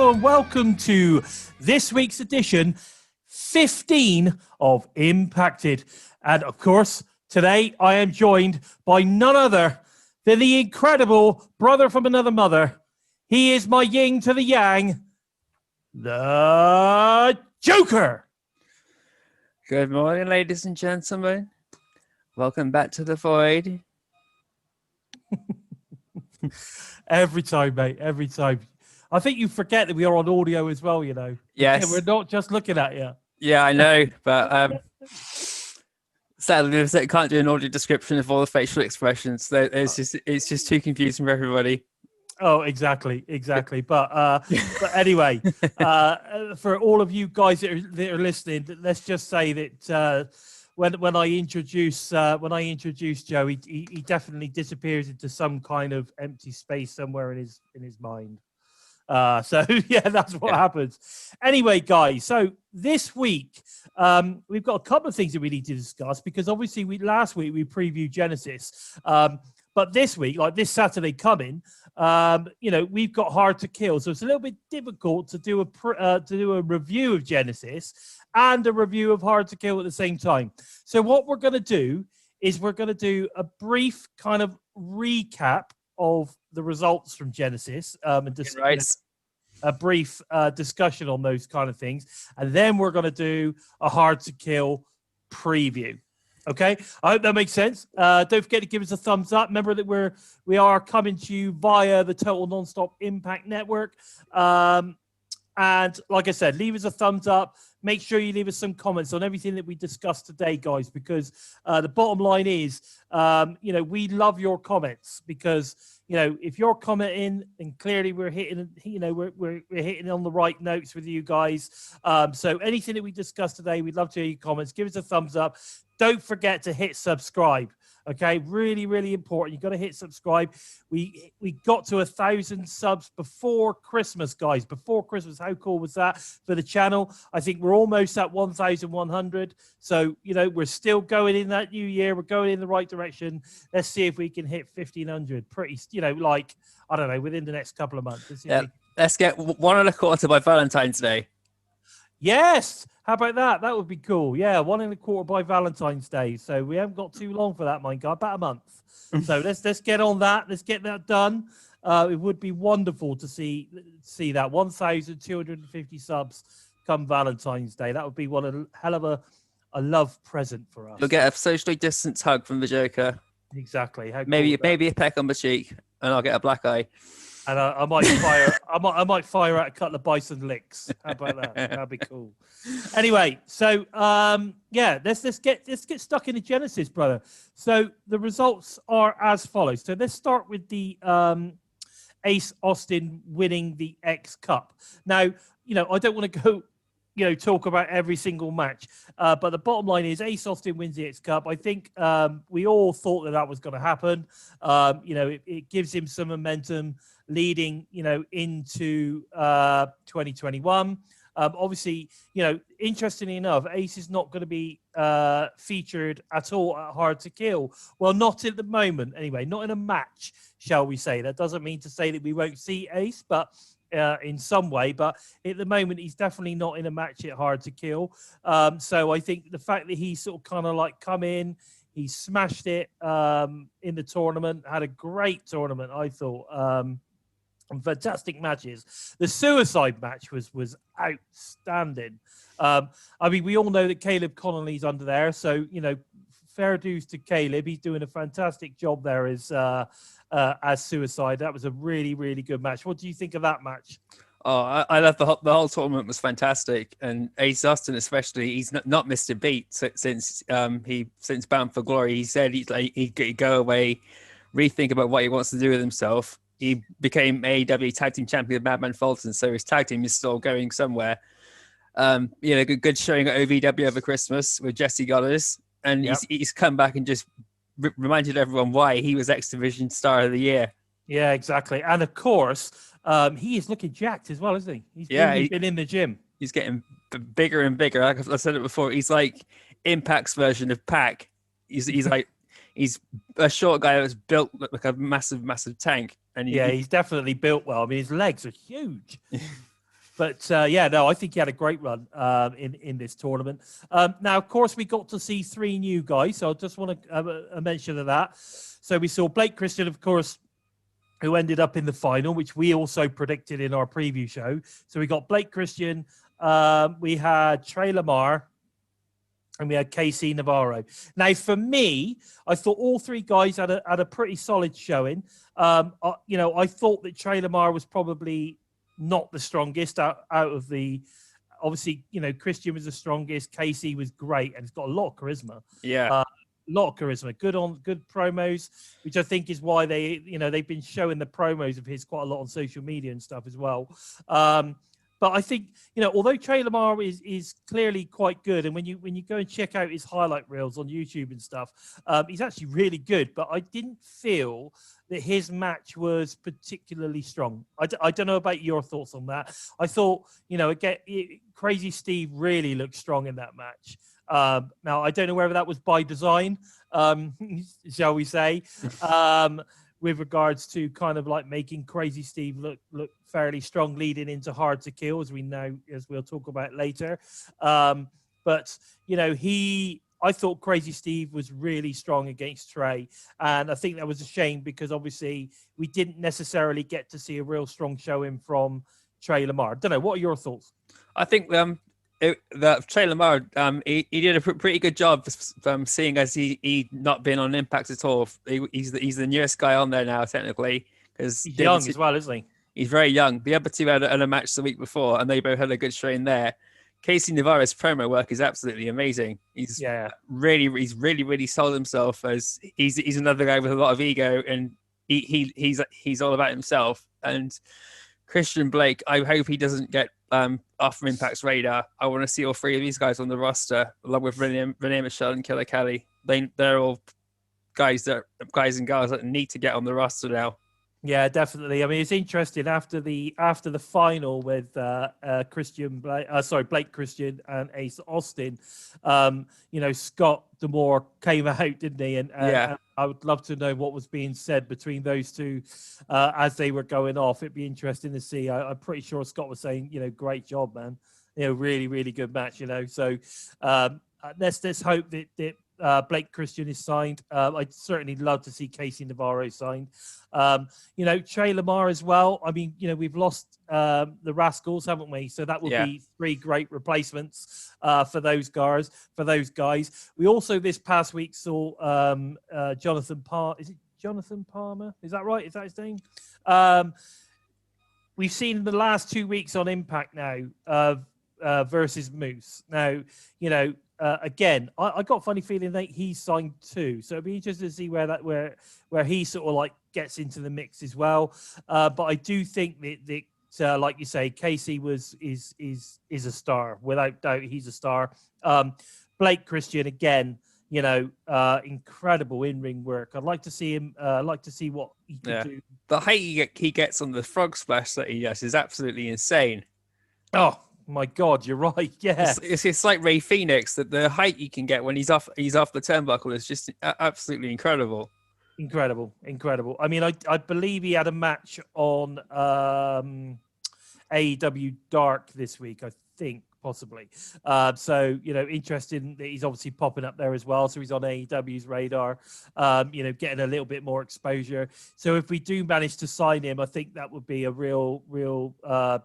hello, and welcome to this week's edition 15 of Impacted. And of course, today I am joined by none other than the incredible brother from another mother. He is my yin to the yang, the Joe-ker. Good morning, ladies and gentlemen. Welcome back to the void. Every time, mate, every time. I think you forget that we are on audio as well, you know. Yes. Yeah, we're not just looking at you. Yeah, I know, but sadly, I can't do an audio description of all the facial expressions. It's just too confusing for everybody. Oh, exactly. But anyway, for all of you guys that are listening, let's just say that when I introduce Joe, he definitely disappears into some kind of empty space somewhere in his mind. So yeah, that's what happens. Anyway, guys, so this week we've got a couple of things that we need to discuss, because obviously last week we previewed Genesis, but this week, like this Saturday coming, we've got Hard to Kill, so it's a little bit difficult to do a review of Genesis and a review of Hard to Kill at the same time. So what we're going to do is we're going to do a brief kind of recap of the results from Genesis, and a brief discussion on those kind of things, and then we're going to do a Hard to Kill preview. Okay, I hope that makes sense. Don't forget to give us a thumbs up. Remember that we are coming to you via the Total Nonstop Impact Network, and like I said, leave us a thumbs up. Make sure you leave us some comments on everything that we discussed today, guys, because the bottom line is, we love your comments, because, if you're commenting, then clearly we're hitting, we're hitting on the right notes with you guys. So anything that we discussed today, we'd love to hear your comments. Give us a thumbs up. Don't forget to hit subscribe. Okay, really, really important. You've got to hit subscribe. We got to 1,000 subs before Christmas, guys. Before Christmas, how cool was that for the channel? I think we're almost at 1,100. So, we're still going in that new year. We're going in the right direction. Let's see if we can hit 1,500. Pretty, I don't know, within the next couple of months. Let's get 1.25 by Valentine's Day. Yes. How about that? That would be cool. Yeah, 1.25 by Valentine's Day. So we haven't got too long for that, my God. About a month. So let's get on that. Let's get that done. It would be wonderful to see that 1,250 subs come Valentine's Day. That would be a hell of a love present for us. You'll get a socially distanced hug from the Joker. Exactly. Maybe a peck on the cheek, and I'll get a black eye. And I might fire out a couple of Bison licks. How about that? That'd be cool. Anyway, so let's get stuck into Genesis, brother. So the results are as follows. So let's start with the Ace Austin winning the X Cup. Now, I don't want to go, talk about every single match, but the bottom line is Ace Austin wins the X Cup. I think we all thought that was going to happen. It gives him some momentum leading, into 2021. Obviously, interestingly enough, Ace is not going to be featured at all at Hard to Kill. Well, not at the moment, anyway. Not in a match, shall we say. That doesn't mean to say that we won't see Ace, but in some way. But at the moment, he's definitely not in a match at Hard to Kill. So I think the fact that he sort of kind of like come in, he smashed it in the tournament, had a great tournament, I thought. Fantastic matches. The suicide match was outstanding. We all know that Caleb Connolly's under there, so fair dues to Caleb. He's doing a fantastic job there as suicide. That was a really, really good match. What do you think of that match? Oh, I love the whole tournament was fantastic, and Ace Austin especially. He's not missed a beat since Bound for Glory. He said he'd go away, rethink about what he wants to do with himself. He became AEW Tag Team Champion of Madman Fulton, so his tag team is still going somewhere. Good showing at OVW over Christmas with Jesse Goddard, and he's come back and just reminded everyone why he was X Division Star of the Year. Yeah, exactly. And of course, he is looking jacked as well, isn't he? He's been in the gym. He's getting bigger and bigger. Like I said it before, he's like Impact's version of Pac. He's a short guy that's built like a massive tank. And he's definitely built well. I mean, his legs are huge. But yeah, no, I think he had a great run in this tournament. Now, of course, we got to see 3 new guys, so I just want to have a mention of that. So we saw Blake Christian, of course, who ended up in the final, which we also predicted in our preview show. So we got Blake Christian, we had Trey Lamar, and we had KC Navarro. Now, for me, I thought all 3 guys had a pretty solid showing. I thought that Trey Lamar was probably not the strongest out of the. Obviously, Christian was the strongest. KC was great, and he's got a lot of charisma. Yeah. A lot of charisma. Good promos, which I think is why they've been showing the promos of his quite a lot on social media and stuff as well. But I think, although Trey Lamar is clearly quite good, and when you go and check out his highlight reels on YouTube and stuff, he's actually really good. But I didn't feel that his match was particularly strong. I don't know about your thoughts on that. I thought, again, Crazy Steve really looked strong in that match. Now, I don't know whether that was by design, shall we say, with regards to kind of like making Crazy Steve look fairly strong leading into Hard to Kill, as we'll talk about later. But I thought Crazy Steve was really strong against Trey, and I think that was a shame because obviously we didn't necessarily get to see a real strong showing from Trey Lamar. I don't know. What are your thoughts? I think that Trey Lamar, he did a pretty good job, seeing as he not been on Impact at all. He's the newest guy on there now, technically, because he's young as well, isn't he? He's very young. The other 2 had a match the week before, and they both had a good strain there. KC Navarro's promo work is absolutely amazing. He's really sold himself as he's another guy with a lot of ego, and he's all about himself. And Christian Blake, I hope he doesn't get off from Impact's radar. I want to see all 3 of these guys on the roster, along with Renee Michelle and Killer Kelly. They're all guys and girls that need to get on the roster now. Yeah, definitely. I mean, it's interesting after the final with Blake Christian and Ace Austin. Scott D'Amore came out, didn't he? And I would love to know what was being said between those 2 as they were going off. It'd be interesting to see. I'm pretty sure Scott was saying, great job, man. Really, really good match. So let's hope that Blake Christian is signed. I'd certainly love to see Casey Navarro signed. Trey Lamar as well. I mean, we've lost the Rascals, haven't we? So that would be 3 great replacements for those guys. We also this past week saw Jonathan Palmer. Is it Jonathan Palmer? Is that right? Is that his name? We've seen the last 2 weeks on Impact now versus Moose. Now, again, I got a funny feeling that he's signed too, so it'd be interesting to see where he sort of like gets into the mix as well. But I do think that like you say, Casey is a star without doubt. He's a star. Blake Christian again, incredible in-ring work. I'd like to see him. Like to see what he can do. The height he gets on the frog splash that he does is absolutely insane. Oh. My God, you're right. Yeah, it's like Ray Phoenix. That the height you can get when he's off the turnbuckle is just absolutely incredible. Incredible. I mean, I believe he had a match on AEW Dark this week. I think possibly. So interesting that he's obviously popping up there as well. So he's on AEW's radar. Getting a little bit more exposure. So if we do manage to sign him, I think that would be a real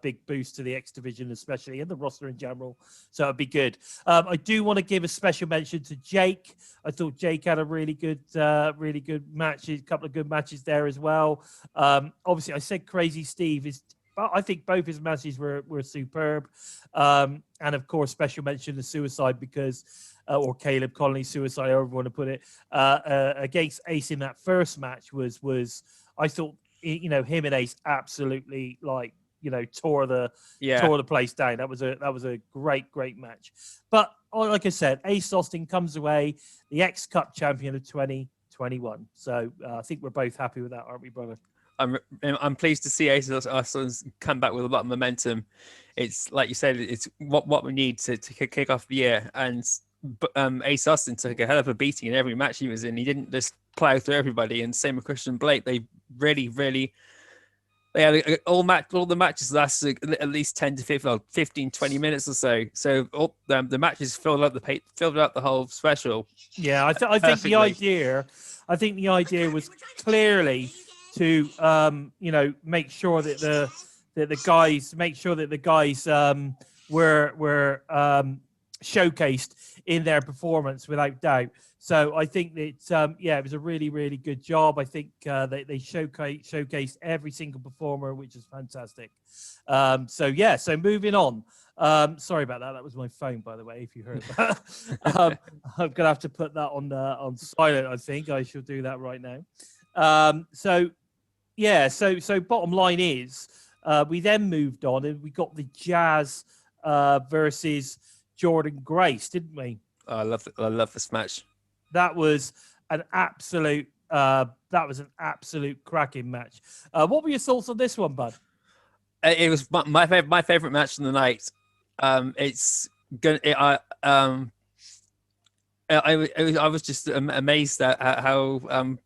big boost to the X division, especially in the roster in general. So it'd be good. I do want to give a special mention to Jake. I thought Jake had a really good match. A couple of good matches there as well. Obviously, I said Crazy Steve is. I think both his matches were superb. And of course, special mention to Suicide because, or Caleb Conley Suicide, however you want to put it, against Ace in that first match was I thought, him and Ace absolutely tore the place down. That was a great match. But like I said, Ace Austin comes away the X Cup champion of 2021. So I think we're both happy with that, aren't we, brother? I'm pleased to see Ace Austin's come back with a lot of momentum. It's like you said, it's what we need to kick off the year. And Ace Austin took a hell of a beating in every match he was in. He didn't just plow through everybody. And same with Christian Blake. They really Yeah, all the matches lasted at least 10 to 15, 15 20 minutes or so. So all the matches filled out the whole special. Yeah, I think the idea, was clearly to make sure that the guys were showcased in their performance without doubt. So I think that it was a really, really good job. I think they showcased every single performer, which is fantastic. So moving on. Sorry about that. That was my phone, by the way, if you heard that. I'm gonna have to put that on silent. I think I should do that right now. So bottom line is, we then moved on and we got the Jazz versus Jordan Grace, didn't we? Oh, I love this match. That was an absolute cracking match. What were your thoughts on this one, bud? It was my favorite match of the night. It's gonna. I was just amazed at how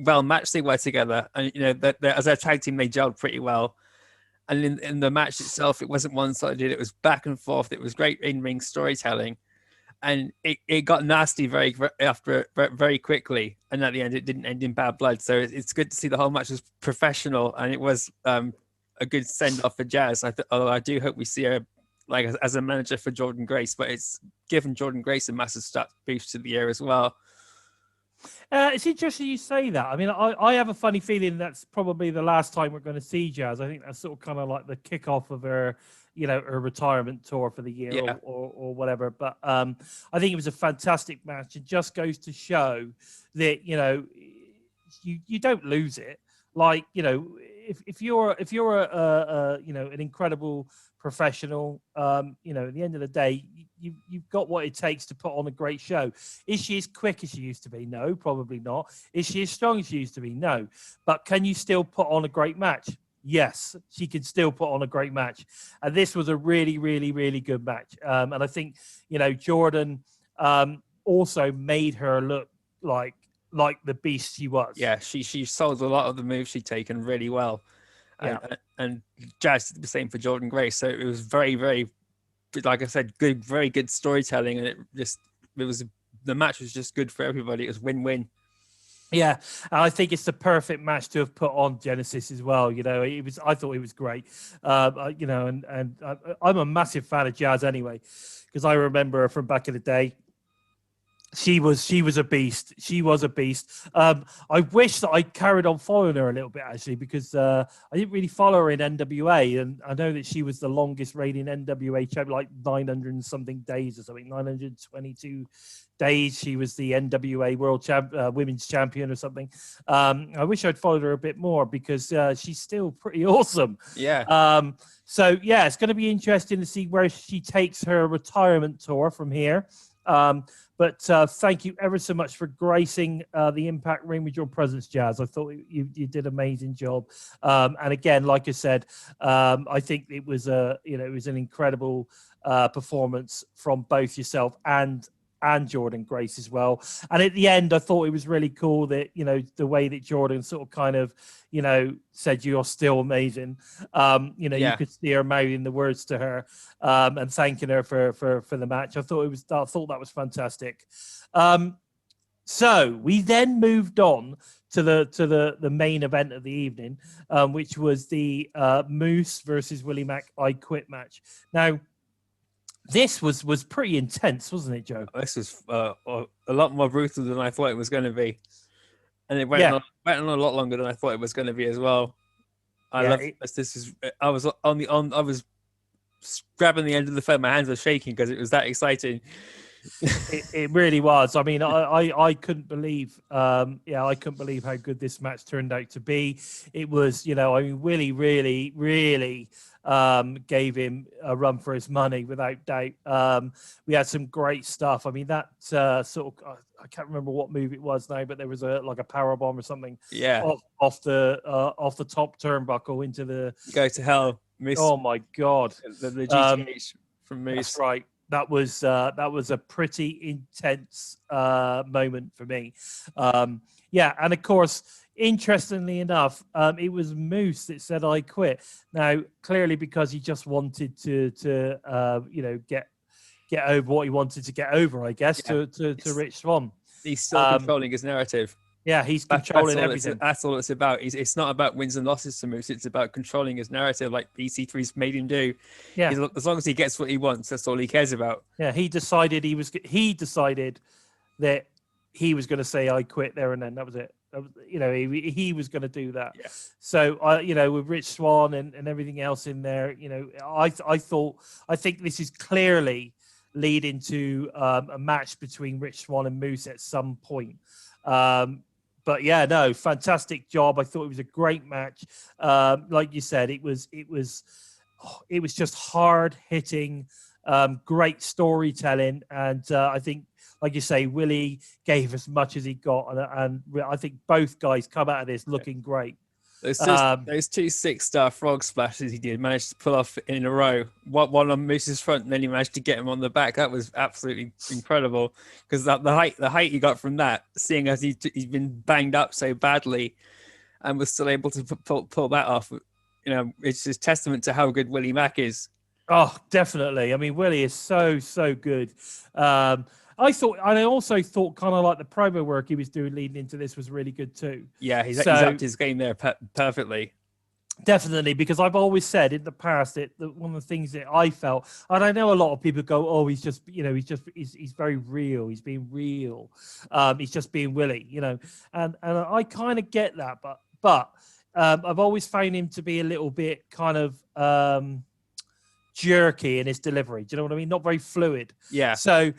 well matched they were together, and that as a tag team they gelled pretty well. And in the match itself, it wasn't one-sided; it was back and forth. It was great in-ring storytelling, and it got nasty very quickly. And at the end, it didn't end in bad blood. So it's good to see the whole match was professional, and it was a good send-off for Jazz. Although I do hope we see her as a manager for Jordan Grace, but it's given Jordan Grace a massive stat boost to the year as well. It's interesting you say that. I mean, I have a funny feeling that's probably the last time we're going to see Jazz. I think that's sort of kind of like the kickoff of her, her retirement tour for the year or whatever. But I think it was a fantastic match. It just goes to show that, you don't lose it. Like, if you're an incredible professional, at the end of the day, you've got what it takes to put on a great show. Is she as quick as she used to be? No, probably not. Is she as strong as she used to be? No. But can you still put on a great match? Yes, she can still put on a great match. And this was a really, really, really good match. And I think, Jordan also made her look like the beast she was. Yeah, she sold a lot of the moves she'd taken really well. And Jazz did the same for Jordan Grace. So it was very, very, like I said, good, very good storytelling, and the match was just good for everybody. It was win-win. Yeah, and I think it's the perfect match to have put on Genesis as well. I thought it was great. And I'm a massive fan of Jazz anyway, because I remember her from back in the day. She was a beast. She was a beast. I wish that I carried on following her a little bit, actually, because I didn't really follow her in NWA, and I know that she was the longest reigning NWA champion, like 900 and something days or something, 922 days. She was the NWA World Women's Champion or something. I wish I'd followed her a bit more, because she's still pretty awesome. Yeah. It's going to be interesting to see where she takes her retirement tour from here. But thank you ever so much for gracing the Impact ring with your presence, Jazz. I thought you did an amazing job. And again, like I said, I think it was an incredible performance from both yourself and Jordan Grace as well. And at the end, I thought it was really cool that, the way that Jordan sort of kind of, said, "You're still amazing." You could see her mouthing the words to her and thanking her for the match. I thought that was fantastic. So we then moved on to the main event of the evening, which was the Moose versus Willie Mack I Quit match. Now, this was pretty intense, wasn't it, Joe? This was a lot more brutal than I thought it was going to be, and it went on a lot longer than I thought it was going to be as well. I was grabbing the end of the phone. My hands were shaking because it was that exciting. It really was. I mean, I couldn't believe, I couldn't believe how good this match turned out to be. It was, Willie really, really gave him a run for his money, without doubt. We had some great stuff. I mean, that sort of, I can't remember what move it was now, but there was a power bomb or something. Yeah. Off the top turnbuckle into the Go to hell, Moose. Oh my God. The GTH from Moose. That's right. that was a pretty intense moment for me. Yeah, and of course, interestingly enough, it was Moose that said I quit. Now, clearly because he just wanted to get over what he wanted to get over, I guess, Yeah. to Rich Swann. He's still controlling his narrative. Yeah, he's controlling everything. That's all it's about. It's not about wins and losses to Moose. It's about controlling his narrative, like EC3's made him do. Yeah, As long as he gets what he wants, that's all he cares about. yeah. He decided that he was going to say I quit there and then. That was it. He was going to do that. Yeah. So with Rich Swann and everything else in there, I think this is clearly leading to a match between Rich Swann and Moose at some point. But yeah, no, fantastic job. I thought it was a great match. Like you said, it was just hard hitting, great storytelling, and I think, like you say, Willie gave as much as he got, and I think both guys come out of this looking great. Those two 6-star frog splashes he did managed to pull off in a row. One on Moose's front, and then he managed to get him on the back. That was absolutely incredible, because the height he got from that, seeing as he's been banged up so badly, and was still able to pull that off. It's just testament to how good Willie Mack is. Oh, definitely. I mean, Willie is so good. I also thought kind of like the promo work he was doing leading into this was really good too. Yeah, he's upped his game there perfectly. Definitely, because I've always said in the past that one of the things that I felt, and I know a lot of people go, "Oh, he's very real. He's being real. He's just being Willie," and I kind of get that, but I've always found him to be a little bit kind of jerky in his delivery. Do you know what I mean? Not very fluid. Yeah. So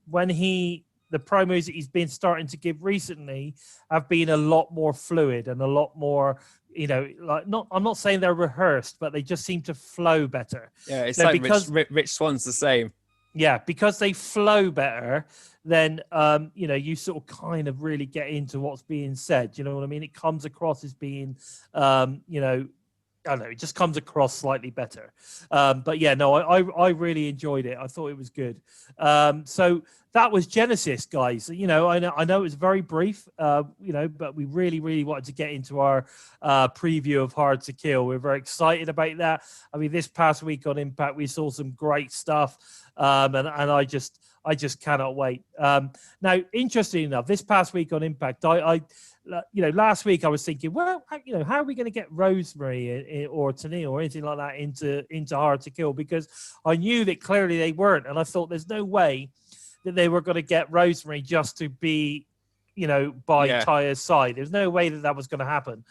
when the promos that he's been starting to give recently have been a lot more fluid and a lot more, I'm not saying they're rehearsed, but they just seem to flow better. Yeah, it's like because Rich Swann's the same. Yeah, because they flow better, then you sort of kind of really get into what's being said. You know what I mean? It comes across as being I don't know, it just comes across slightly better. But yeah, no, I really enjoyed it. I thought it was good. So that was Genesis, guys. I know it was very brief, but we really wanted to get into our preview of Hard to Kill. We're very excited about that. I mean, this past week on Impact, we saw some great stuff, and I just cannot wait. Now, interesting enough, this past week on Impact, last week I was thinking, well, how are we going to get Rosemary or Tenille or anything like that into Hard to Kill? Because I knew that clearly they weren't, and I thought there's no way that they were going to get Rosemary just to be, by Taya's side. There's no way that was going to happen.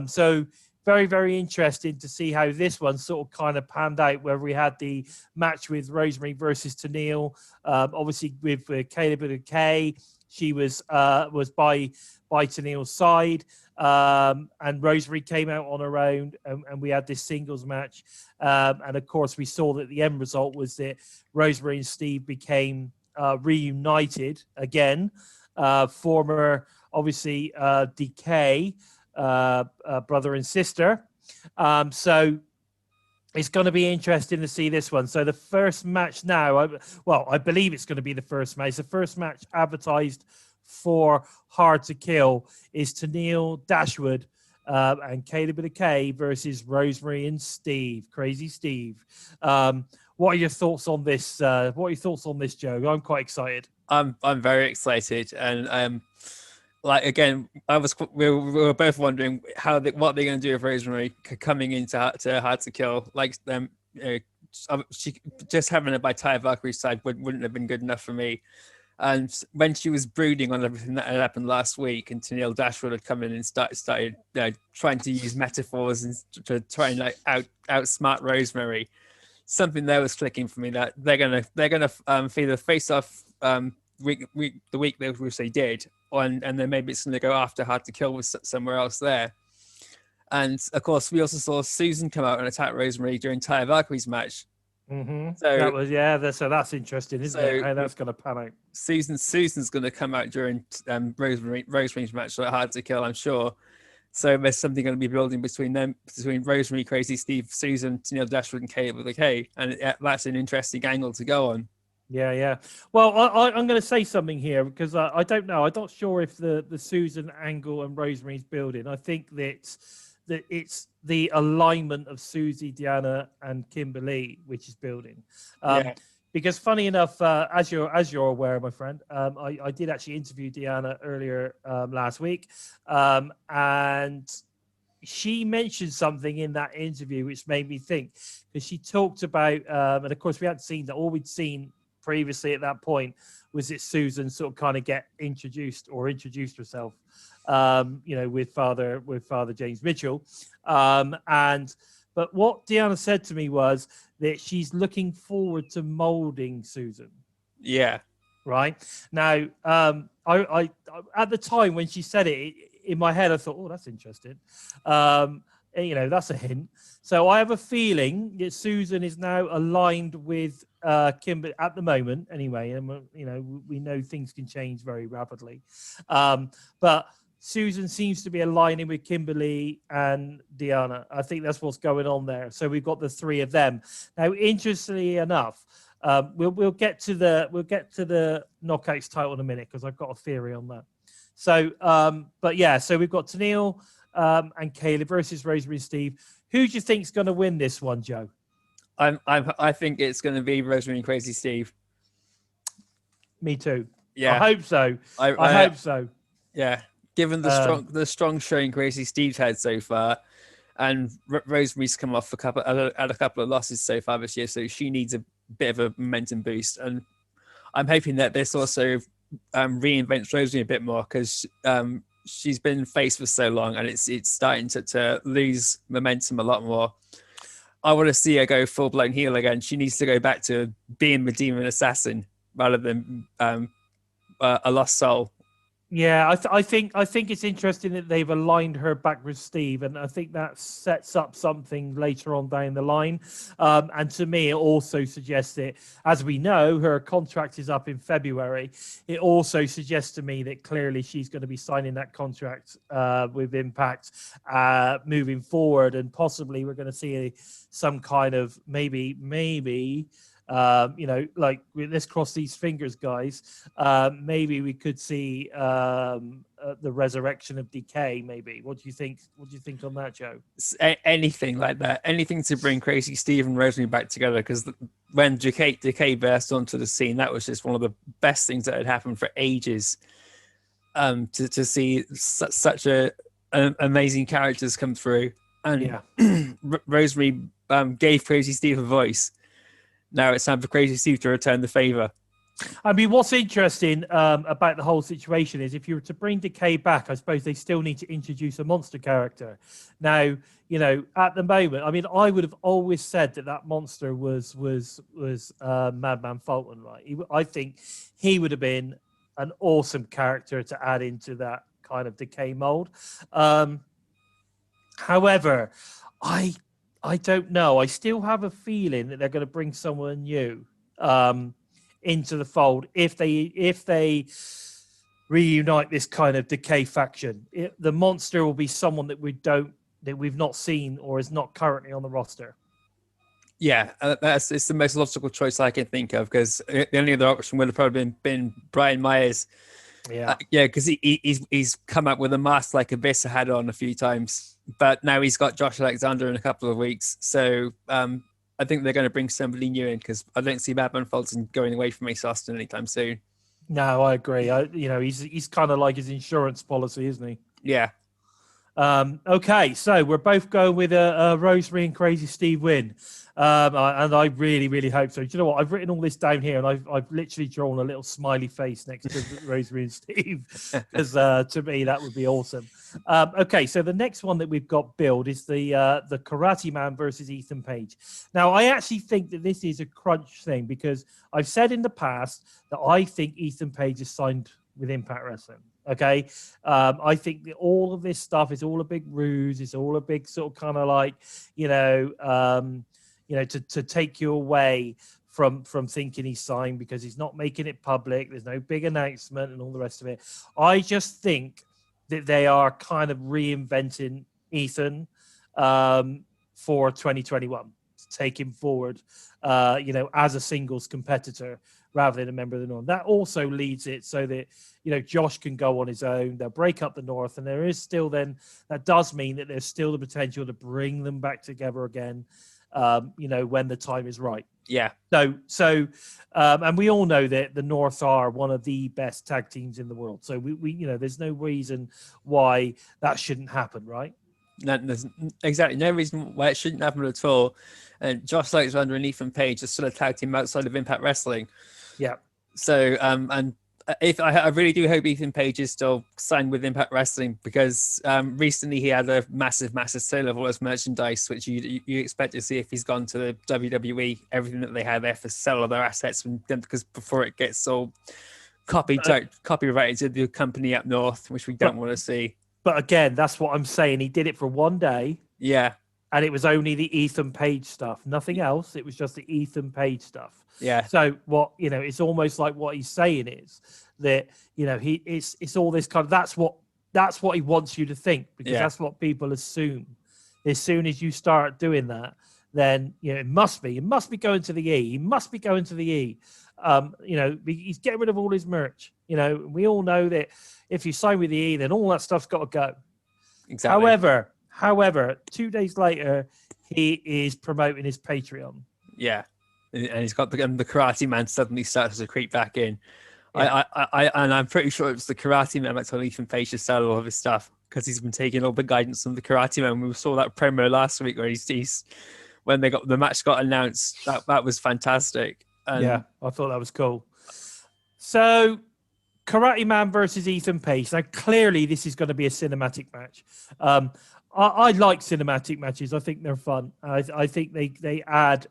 So very, very interesting to see how this one sort of kind of panned out, where we had the match with Rosemary versus Tenille. Obviously with Caleb with a K, she was by Tenille's side, and Rosemary came out on her own, and we had this singles match. And of course, we saw that the end result was that Rosemary and Steve became reunited again. Former, obviously, DK, brother and sister. So it's going to be interesting to see this one. So the first match now, I believe it's going to be the first match. The first match advertised for Hard to Kill is Tenille Dashwood and Caleb with a K versus Rosemary and Steve, Crazy Steve. What are your thoughts on this? Joe? I'm quite excited. I'm very excited, and again, we were both wondering what they're going to do with Rosemary coming into Hard to Kill. Like she just having it by Ty Valkyrie's side wouldn't have been good enough for me. And when she was brooding on everything that had happened last week, and Tenille Dashwood had come in and started trying to use metaphors and to try and outsmart Rosemary, something there was clicking for me that they're gonna either face off the week which they did, and then maybe it's gonna go after Hard to Kill with somewhere else there. And of course, we also saw Susan come out and attack Rosemary during Taya Valkyrie's match. Mm-hmm. So so that's interesting, isn't it? How that's going to pan out. Susan's going to come out during Rosemary's match at Hard to Kill, I'm sure. So there's something going to be building between them, between Rosemary, Crazy Steve, Susan, Tennille Dashwood, and Caleb with a K, and that's an interesting angle to go on. Yeah. Well, I'm going to say something here because I don't know. I'm not sure if the Susan angle and Rosemary's building. I think that it's the alignment of Susie, Deanna, and Kimberly which is building. Because funny enough, as you're aware, my friend, I did actually interview Deanna earlier last week, and she mentioned something in that interview which made me think, because she talked about, and of course we hadn't seen that. All we'd seen previously at that point was that Susan sort of kind of get introduced herself, with Father James Mitchell, but what Deanna said to me was that she's looking forward to molding Susan. Yeah. Right now, I at the time when she said it, in my head I thought, oh, that's interesting. That's a hint. So I have a feeling that Susan is now aligned with Kimber at the moment, anyway. And we know things can change very rapidly, but Susan seems to be aligning with Kimberly and Deanna. I think that's what's going on there. So we've got the three of them now. Interestingly enough, we'll get to the knockouts title in a minute because I've got a theory on that. So, but yeah, so we've got Tennille and Caleb versus Rosemary and Steve. Who do you think's going to win this one, Joe? I think it's going to be Rosemary and Crazy Steve. Me too. Yeah, I hope so. I hope so. Yeah, given the strong showing Crazy Steve's had so far, and Rosemary's come off a couple of losses so far this year, so she needs a bit of a momentum boost. And I'm hoping that this also reinvents Rosemary a bit more, because she's been faced for so long, and it's starting to lose momentum a lot more. I want to see her go full blown heel again. She needs to go back to being the demon assassin rather than a lost soul. Yeah, I think it's interesting that they've aligned her back with Steve, and I think that sets up something later on down the line. And to me, it also suggests that, as we know, her contract is up in February. It also suggests to me that clearly she's going to be signing that contract with Impact moving forward, and possibly we're going to see some kind of maybe. Let's cross these fingers, guys. Maybe we could see the resurrection of Decay. Maybe. What do you think? What do you think on that, Joe? Anything like that. Anything to bring Crazy Steve and Rosemary back together. Because when Decay burst onto the scene, that was just one of the best things that had happened for ages. To see such amazing characters come through, and Rosemary gave Crazy Steve a voice. Now it's time for Crazy Steve to return the favor. I mean, what's interesting about the whole situation is, if you were to bring Decay back, I suppose they still need to introduce a monster character. Now, at the moment, I mean, I would have always said that monster was Madman Fulton, right? I think he would have been an awesome character to add into that kind of Decay mold. However, I don't know. I still have a feeling that they're going to bring someone new into the fold if they reunite this kind of Decay faction. The monster will be someone that we've not seen or is not currently on the roster. Yeah, it's the most logical choice I can think of, because the only other option would have probably been Brian Myers. Yeah, because he's come up with a mask like Abyss had on a few times. But now he's got Josh Alexander in a couple of weeks. So I think they're going to bring somebody new in, because I don't see Madman Fulton going away from Ace Austin anytime soon. No, I agree. He's kind of like his insurance policy, isn't he? Yeah. Okay, so we're both going with a Rosemary and Crazy Steve win. And I really, really hope so. Do you know what? I've written all this down here, and I've literally drawn a little smiley face next to Rosemary and Steve, because to me that would be awesome. Okay, so the next one that we've got billed is the Karate Man versus Ethan Page. Now, I actually think that this is a crunch thing, because I've said in the past that I think Ethan Page is signed with Impact Wrestling. Okay, I think that all of this stuff is all a big ruse. It's all a big sort of kind of like, to take you away from thinking he's signed, because he's not making it public. There's no big announcement and all the rest of it. I just think that they are kind of reinventing Ethan for 2021, to take him forward, you know, as a singles competitor rather than a member of the North. That also leads it so that, you know, Josh can go on his own. They'll break up the North, and there is still then, that does mean that there's still the potential to bring them back together again, you know, when the time is right. Yeah. So, and we all know that the North are one of the best tag teams in the world. So we you know, there's no reason why that shouldn't happen, right? No, there's exactly no reason why it shouldn't happen at all. And Josh Alexander and Ethan Page are still a tag team outside of Impact Wrestling. Yeah. So, and if I really do hope Ethan Page is still signed with Impact Wrestling, because recently he had a massive sale of all his merchandise, which you expect to see if he's gone to the WWE, everything that they have there for sale of their assets, because before it gets all copyrighted to the company up north, which we don't want to see. But again, that's what I'm saying. He did it for one day. Yeah. And it was only the Ethan Page stuff, nothing else. It was just the Ethan Page stuff. Yeah. So what, you know, it's almost like what he's saying is that, you know, it's all this kind of, that's what he wants you to think, because that's what people assume. As soon as you start doing that, then, you know, it must be going to the E. He must be going to the E. You know, he's getting rid of all his merch. You know, we all know that if you sign with the E, then all that stuff's got to go. Exactly. However, 2 days later, he is promoting his Patreon. Yeah, and he's got the Karate Man suddenly starts to creep back in. Yeah. And I'm pretty sure it was the Karate Man that told Ethan Page to sell all of his stuff, because he's been taking all the guidance from the Karate Man. We saw that promo last week where he's when the match got announced. That was fantastic. And yeah, I thought that was cool. So, Karate Man versus Ethan Page. Now, clearly, this is going to be a cinematic match. I like cinematic matches. I think they're fun. I think they add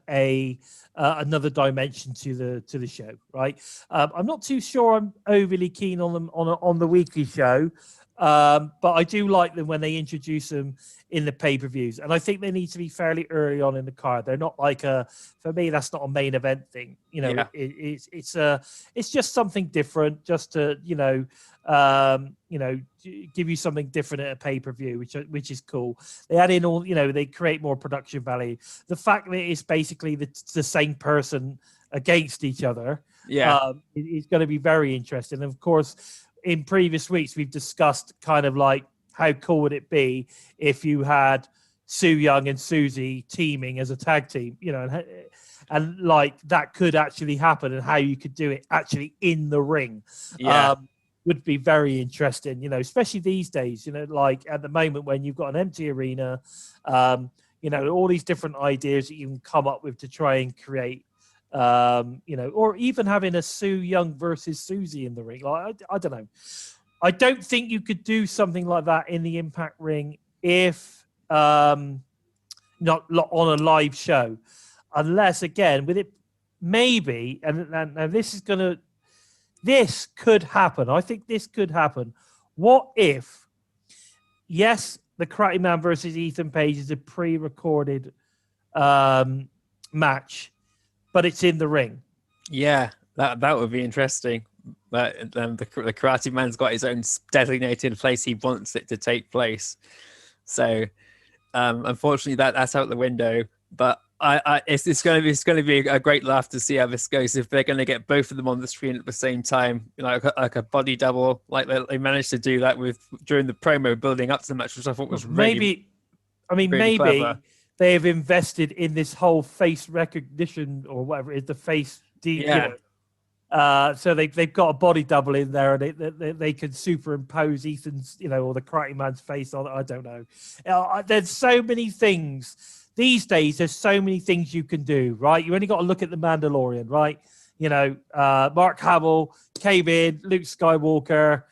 another dimension to the show. Right. I'm not too sure I'm overly keen on them on the weekly show, but I do like them when they introduce them in the pay-per-views, and I think they need to be fairly early on in the card. They're not like for me, that's not a main event thing. You know, it's just something different, just to give you something different at a pay-per-view, which is cool. They add in all, they create more production value. The fact that it's basically the same person against each other, is going to be very interesting. And of course, in previous weeks, we've discussed kind of like how cool would it be if you had Su Yung and Susie teaming as a tag team, and like that could actually happen, and how you could do it actually in the ring. Would be very interesting, especially these days, like at the moment when you've got an empty arena, all these different ideas that you can come up with to try and create, or even having a Su Yung versus Susie in the ring. Like, I don't know. I don't think you could do something like that in the Impact ring if not on a live show, unless again with it maybe, and this could happen. I think this could happen. What if, yes, the Karate Man versus Ethan Page is a pre-recorded match, but it's in the ring? Yeah, that would be interesting. But the Karate Man's got his own designated place he wants it to take place. So, unfortunately, that's out the window. But it's going to be a great laugh to see how this goes. If they're going to get both of them on the screen at the same time, like a body double, like they managed to do that during the promo building up to the match, which I thought was maybe clever. They have invested in this whole face recognition or whatever it is, the face. So they've got a body double in there, and they can superimpose Ethan's, or the Karate Man's face on it. I don't know. There's so many things. These days, there's so many things you can do, right? You only got to look at The Mandalorian, right? Mark Hamill came in, Luke Skywalker,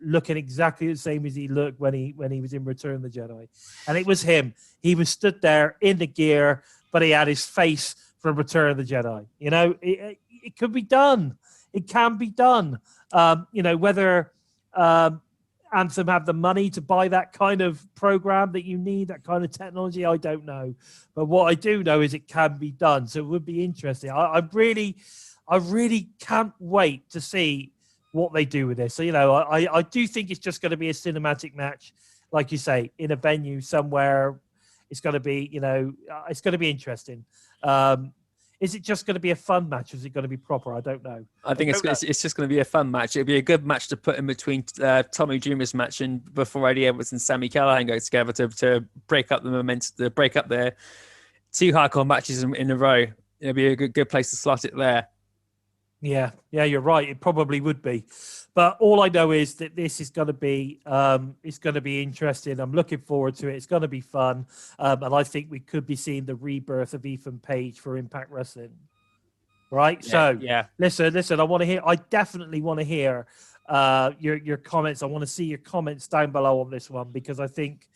looking exactly the same as he looked when he was in Return of the Jedi. And it was him. He was stood there in the gear, but he had his face from Return of the Jedi. It could be done. It can be done. Whether Anthem have the money to buy that kind of program that you need, that kind of technology, I don't know. But what I do know is it can be done. So it would be interesting. I really can't wait to see what they do with this. So, I do think it's just going to be a cinematic match, like you say, in a venue somewhere. It's going to be, it's going to be interesting. Is it just going to be a fun match? Or is it going to be proper? I don't know. I think it's just going to be a fun match. It'll be a good match to put in between Tommy Dreamer's match and before Eddie Edwards and Sami Callihan go together to break up the momentum, to break up their 2 hardcore matches in a row. It'll be a good place to slot it there. Yeah, you're right. It probably would be, but all I know is that this is going to be, it's going to be interesting. I'm looking forward to it. It's going to be fun, and I think we could be seeing the rebirth of Ethan Page for Impact Wrestling. Right. Yeah, Listen. I definitely want to hear your comments. I want to see your comments down below on this one, because I think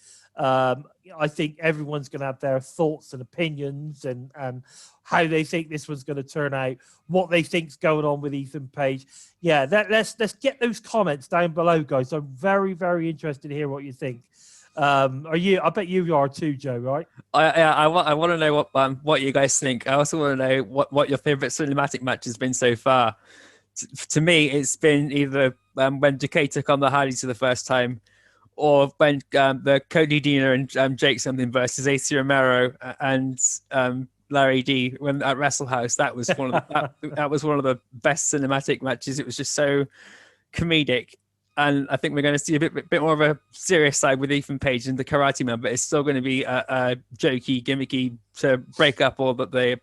everyone's going to have their thoughts and opinions and how they think this one's going to turn out, what they think's going on with Ethan Page. Yeah, let's get those comments down below, guys. I'm very, very interested to hear what you think. Are you? I bet you are too, Joe. Right? I want to know what you guys think. I also want to know what your favorite cinematic match has been so far. To me, it's been either when Decay took on the Hardys for the first time, or when the Cody Deaner and Jake something versus AC Romero and Larry D when at Wrestle House. That was one of that was one of the best cinematic matches. It was just so comedic, and I think we're going to see a bit more of a serious side with Ethan Page and the Karate Man, but it's still going to be a jokey, gimmicky to break up all that they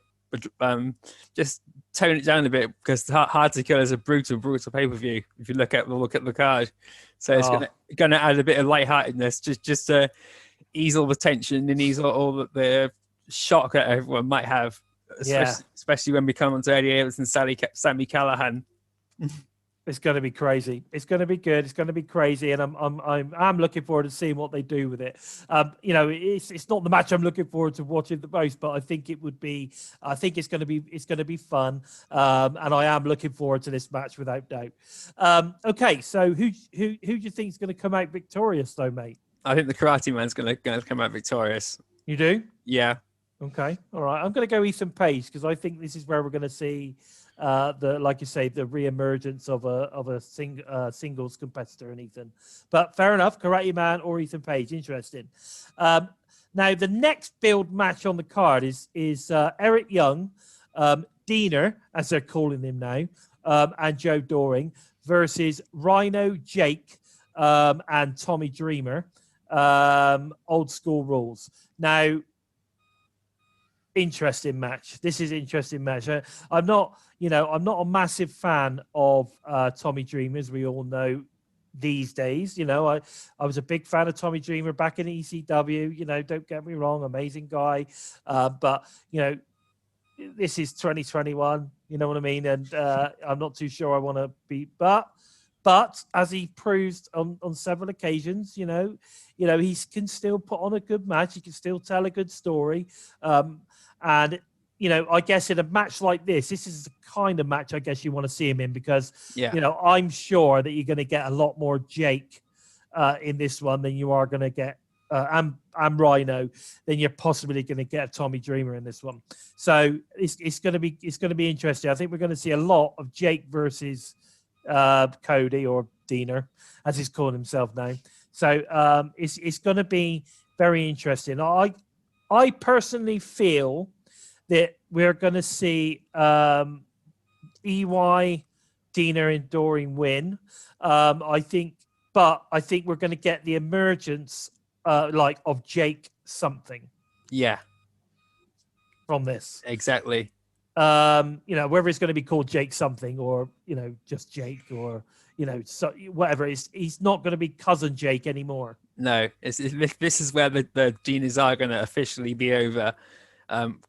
just tone it down a bit, because Hard to Kill is a brutal pay-per-view if you look at the card. So it's going to add a bit of lightheartedness just to ease all the tension and ease all the shock that everyone might have, especially when we come on to Eddie Edwards and Sami Callihan. It's going to be crazy. It's going to be good. It's going to be crazy, and I'm looking forward to seeing what they do with it. It's not the match I'm looking forward to watching the most, but I think it would be. I think it's going to be fun, and I am looking forward to this match without doubt. Okay, so who do you think is going to come out victorious, though, mate? I think the Karate Man's going to come out victorious. You do? Yeah. Okay. All right. I'm going to go Ethan Page, because I think this is where we're going to see. Like you say, the re-emergence of a singles competitor in Ethan. But fair enough, Karate Man or Ethan Page, interesting. Now the next build match on the card is Eric Young, Diener, as they're calling him now, and Joe Doring versus Rhino, Jake, and Tommy Dreamer. Old school rules. Now, interesting match. This is interesting match. I'm not a massive fan of Tommy Dreamer, as we all know these days. I was a big fan of Tommy Dreamer back in ECW. Don't get me wrong, amazing guy. But this is 2021. You know what I mean? And I'm not too sure I want to be. But as he proves on several occasions, he can still put on a good match. He can still tell a good story. And I guess in a match like this is the kind of match I guess you want to see him in, because I'm sure that you're going to get a lot more Jake in this one than you are going to get and Rhino than you're possibly going to get Tommy Dreamer in this one. So it's going to be interesting. I think we're going to see a lot of Jake versus Cody, or Diener, as he's calling himself now. So it's going to be very interesting. I personally feel that we're going to see EY, Diener, and Doring win. I think we're going to get the emergence of Jake something. Yeah. From this. Exactly. Whether it's going to be called Jake something, or just Jake, or whatever. He's not going to be cousin Jake anymore. No, this is where the Dieners are going to officially be over.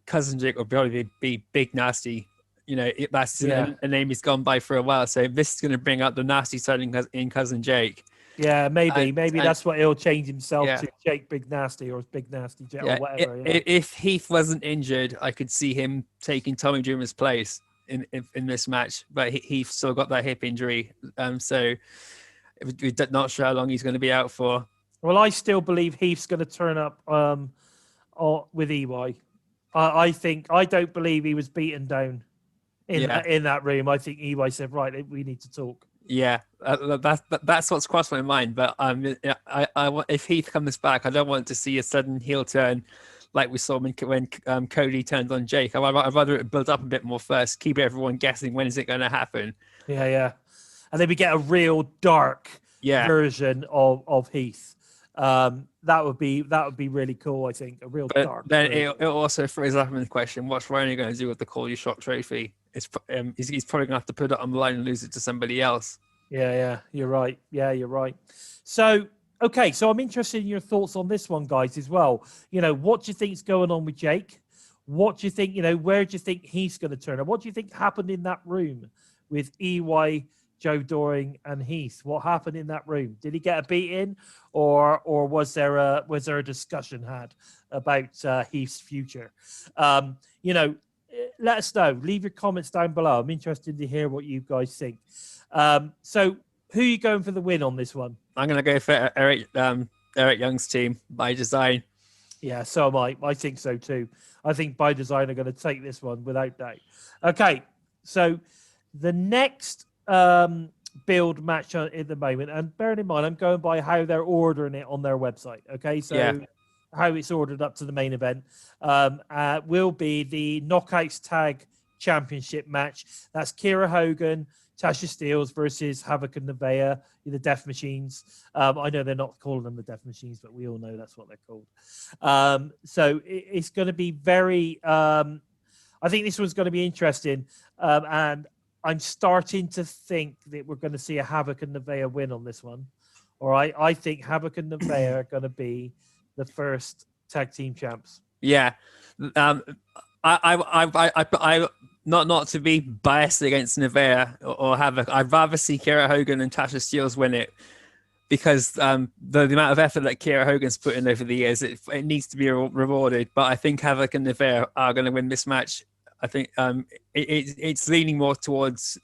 Cousin Jake will probably be Big Nasty. That's a name he's gone by for a while. So this is going to bring out the nasty side in Cousin Jake. Yeah, maybe that's what he'll change himself to, Jake Big Nasty, or Big Nasty Jake, or whatever. If Heath wasn't injured, I could see him taking Tommy Dreamer's place in this match, but Heath still got that hip injury. So we're not sure how long he's going to be out for. Well, I still believe Heath's going to turn up with EY. I don't believe he was beaten down. in that room. I think EY said, right, we need to talk. Yeah, that's what's crossed my mind. But if Heath comes back, I don't want to see a sudden heel turn like we saw when Cody turned on Jake. I'd rather it build up a bit more first, keep everyone guessing when is it going to happen. Yeah, and then we get a real dark version of Heath. That would be really cool. I think a real dark. Then it also throws up in the question: what's Ronnie going to do with the Call You Shot trophy? He's probably going to have to put it on the line and lose it to somebody else. Yeah, you're right. Yeah, you're right. So, okay, so I'm interested in your thoughts on this one, guys, as well. What do you think is going on with Jake? What do you think, where do you think he's going to turn up? What do you think happened in that room with EY, Joe Doring, and Heath? What happened in that room? Did he get a beating, or was there a discussion had about Heath's future? Let us know. Leave your comments down below. I'm interested to hear what you guys think. So who are you going for the win on this one? I'm going to go for Eric Young's team, By Design. Yeah, so am I. I think so too. I think By Design are going to take this one without doubt. Okay, so the next build match at the moment, and bearing in mind, I'm going by how they're ordering it on their website. Okay, so how it's ordered up to the main event will be the Knockouts Tag Championship match. That's Kiera Hogan, Tasha Steelz versus Havoc and Nevaeh, the Death Machines. I know they're not calling them the Death Machines, but we all know that's what they're called. So it's going to be very... I think this one's going to be interesting. And I'm starting to think that we're going to see a Havoc and Nevaeh win on this one. All right. I think Havoc and Nevaeh are going to be the first tag team champs. Yeah. I not to be biased against Nevaeh or Havoc. I'd rather see Kiera Hogan and Tasha Steelz win it because the amount of effort that Kiera Hogan's put in over the years, it needs to be rewarded. But I think Havoc and Nevaeh are going to win this match. I think it's leaning more towards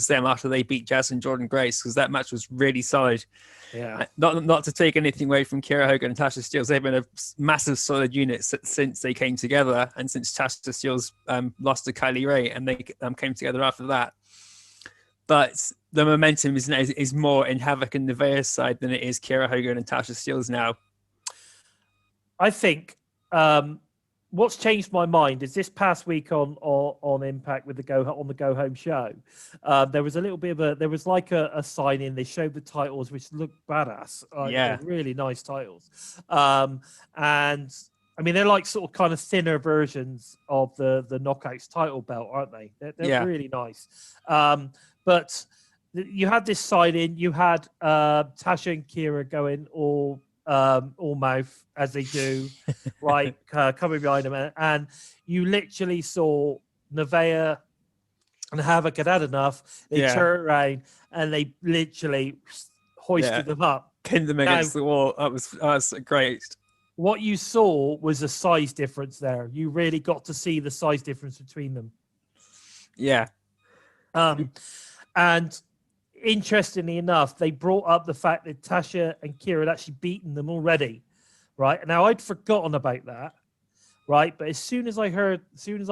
them after they beat Jazz and Jordan Grace because that match was really solid. Yeah. Not to take anything away from Kiera Hogan and Tasha Steelz, they've been a massive solid unit since they came together and since Tasha Steelz lost to Kylie Ray and they came together after that. But the momentum is more in Havoc and Nevaeh's side than it is Kiera Hogan and Tasha Steelz now. I think what's changed my mind is this past week on Impact with the Go Home show. There was a little bit of there was like a sign in. They showed the titles, which looked badass. Yeah, really nice titles. And I mean, they're like sort of kind of thinner versions of the Knockouts title belt, aren't they? They're really nice. But you had this sign in. You had Tasha and Kiera going all mouth as they do, right? Coming behind them, and you literally saw Nevaeh and Havoc had enough. They turned around and they literally hoisted them up, pinned them against the wall. That was great. What you saw was a size difference there. You really got to see the size difference between them. Yeah. And interestingly enough, they brought up the fact that Tasha and Kiera had actually beaten them already, right? Now, I'd forgotten about that, right? But as soon as I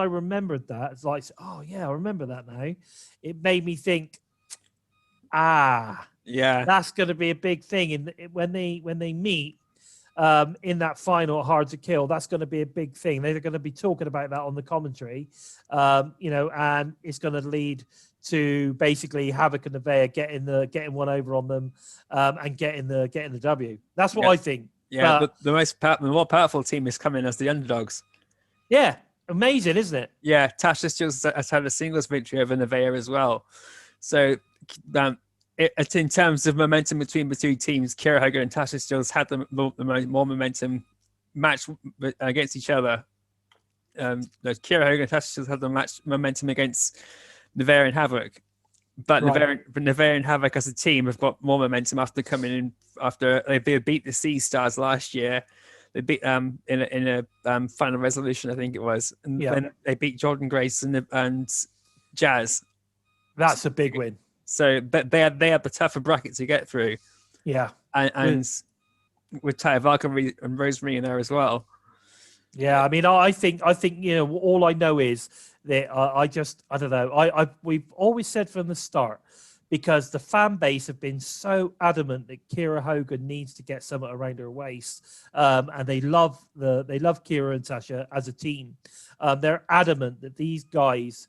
remembered that, it's like, oh, yeah, I remember that now. It made me think, that's going to be a big thing. When they meet in that final at Hard to Kill, that's going to be a big thing. They're going to be talking about that on the commentary, and it's going to lead to basically Havoc and Nevaeh getting one over on them and getting the W. That's what I think. Yeah, but the more powerful team is coming as the underdogs. Yeah, amazing, isn't it? Yeah, Tasha Steelz has had a singles victory over Nevaeh as well. So in terms of momentum between the two teams, Kiera Hogan and Tasha Steelz had the more momentum match against each other. Kiera Hogan and Tasha Steelz had the momentum against Nevaeh and Havoc, but Nevaeh and Havoc as a team have got more momentum after coming in after they beat the Sea Stars last year. They beat in a final resolution, I think it was, and then they beat Jordan Grace and Jazz. That's a big win. So, but they had the tougher bracket to get through. Yeah, and with Taya Valkyrie and Rosemary in there as well. Yeah, I mean, I think all I know is that I don't know. We've always said from the start, because the fan base have been so adamant that Kira Hogan needs to get something around her waist, and they love Kira and Tasha as a team. They're adamant that these guys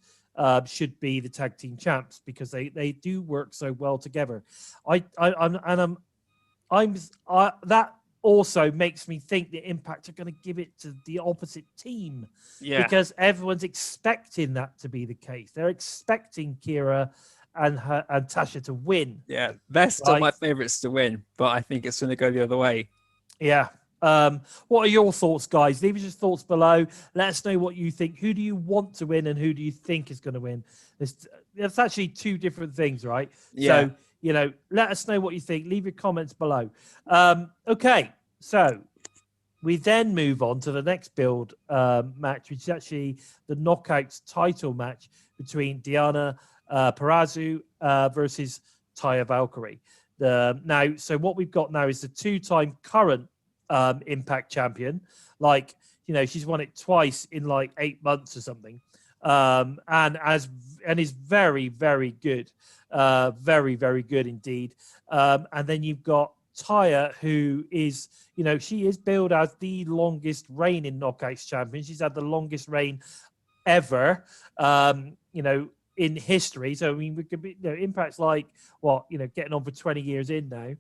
should be the tag team champs because they do work so well together. That also makes me think that Impact are going to give it to the opposite team, because everyone's expecting that to be the case. They're expecting Kira and Tasha to win. Yeah, they're still my favorites to win, but I think it's going to go the other way. Yeah. What are your thoughts, guys? Leave us your thoughts below. Let us know what you think. Who do you want to win and who do you think is going to win? It's actually two different things, right? Yeah. So, let us know what you think. Leave your comments below. Okay, so we then move on to the next build match, which is actually the Knockouts title match between Diana Perazzo versus Taya Valkyrie. So what we've got now is the two-time current Impact champion. She's won it twice in 8 months or something, and is very, very good. Very, very good indeed. And then you've got Taya, who is, she is billed as the longest reigning Knockouts champion. She's had the longest reign ever, in history. So, I mean, we could be, Impact's getting on for 20 years in now.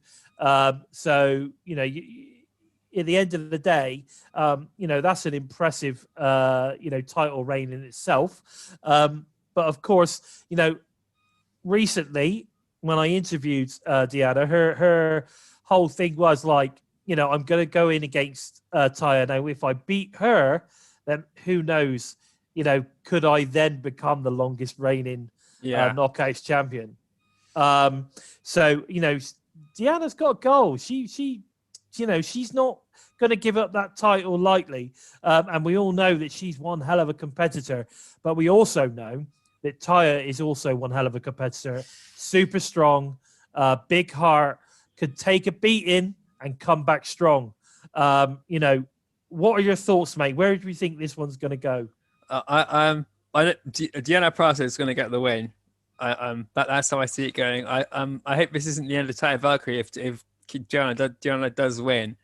At the end of the day, that's an impressive, title reign in itself. But of course, recently when I interviewed Deanna, her whole thing was I'm going to go in against Taya. Now, if I beat her, then who knows, could I then become the longest reigning Knockouts champion? Deanna's got a goal. She's not going to give up that title lightly. And we all know that she's one hell of a competitor, but we also know that Taya is also one hell of a competitor, super strong, big heart, could take a beating and come back strong. What are your thoughts, mate? Where do you think this one's going to go? Diana Perazzo is going to get the win. That's how I see it going. I hope this isn't the end of Taya Valkyrie if Diana does win.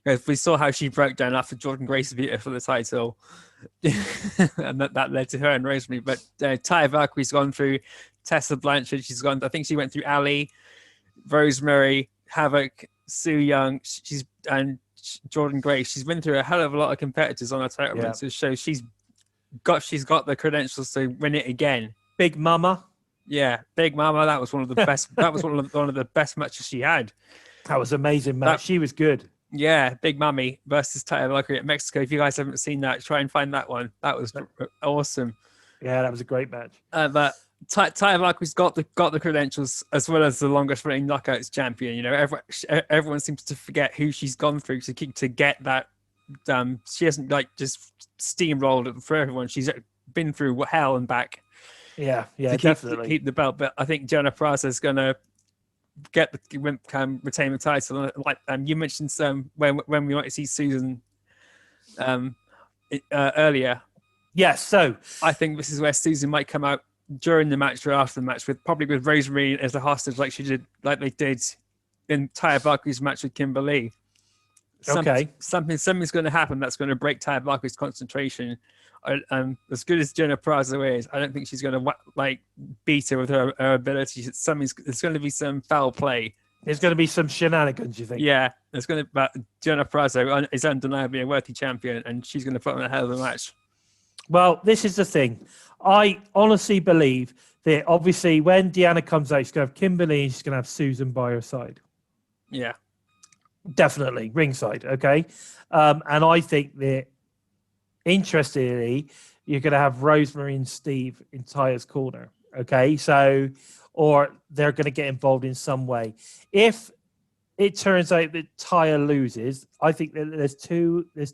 Because we saw how she broke down after Jordan Grace beat her for the title, and that led to her and Rosemary. But Taya Valkyrie's gone through Tessa Blanchard. I think she went through Ali, Rosemary, Havoc, Sue Young. And Jordan Grace. She's been through a hell of a lot of competitors on her title run. So she's got the credentials to win it again. Big Mama. Yeah, Big Mama. That was one of the best. That was one of the best matches she had. That was amazing match. She was good. Yeah, Big Mommy versus Taya Valkyrie at Mexico. If you guys haven't seen that, try and find that one. That was awesome. Yeah, that was a great match. But Taya Valkyrie's got the credentials as well as the longest running Knockouts champion. Everyone seems to forget who she's gone through to get that. She hasn't just steamrolled for everyone. She's been through hell and back. Yeah, definitely keep the belt. But I think Diana Perazzo is going to retain the title. You mentioned when we might see Susan earlier. Yes, so I think this is where Susan might come out during the match or after the match with Rosemary as a hostage, like they did in Taya Valkyrie's match with Kimberly. Something's going to happen that's going to break Taya Valkyrie's concentration. As good as Diana Perazzo is, I don't think she's going to beat her with her ability. There's going to be some foul play. There's going to be some shenanigans, you think? Yeah, but Diana Perazzo is undeniably a worthy champion, and she's going to put on a hell of a match. Well, this is the thing. I honestly believe that obviously when Deanna comes out, she's going to have Kimberly and she's going to have Susan by her side. Yeah. Definitely, ringside, okay? And I think that, interestingly, you're going to have Rosemary and Steve in Taya's corner, okay? So, or they're going to get involved in some way. If it turns out that Taya loses, I think that there's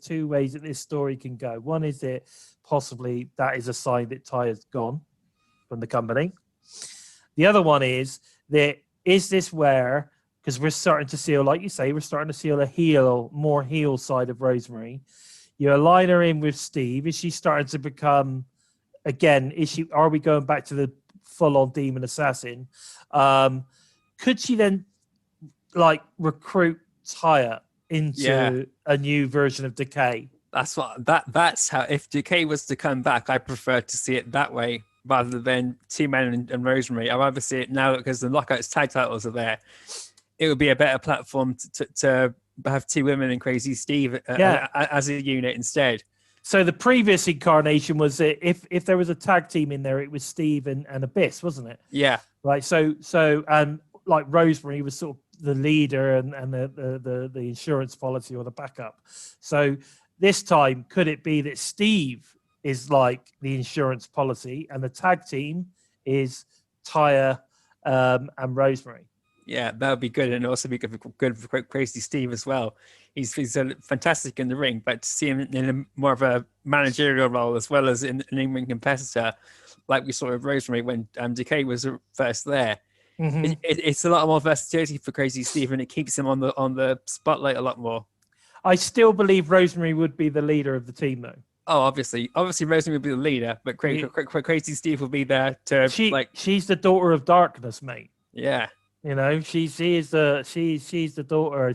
two ways that this story can go. One is that possibly that is a sign that Taya's gone from the company. The other one is this where, because we're starting to see, like you say, we're starting to see a more heel side of Rosemary. You align her in with Steve. Is she starting to become, again, are we going back to the full-on demon assassin? Could she then like recruit Tyre into a new version of Decay? That's how, if Decay was to come back, I prefer to see it that way rather than Two Men and Rosemary. I'd rather see it now because the Knockouts tag titles are there. It would be a better platform to have Two Women and Crazy Steve as a unit instead. So the previous incarnation was that if there was a tag team in there, it was Steve and Abyss, wasn't it? Yeah. Right. So like Rosemary was sort of the leader and the insurance policy or the backup. So this time, could it be that Steve is like the insurance policy and the tag team is Tyre and Rosemary? Yeah, that would be good, and also be good for Crazy Steve as well. He's fantastic in the ring, but to see him in more of a managerial role as well as an in-ring competitor, like we saw with Rosemary when Decay was first there, it's a lot more versatility for Crazy Steve, and it keeps him on the spotlight a lot more. I still believe Rosemary would be the leader of the team, though. Oh, obviously, Rosemary would be the leader, but Crazy Steve will be there to She's the daughter of darkness, mate. Yeah. You know, she's the daughter.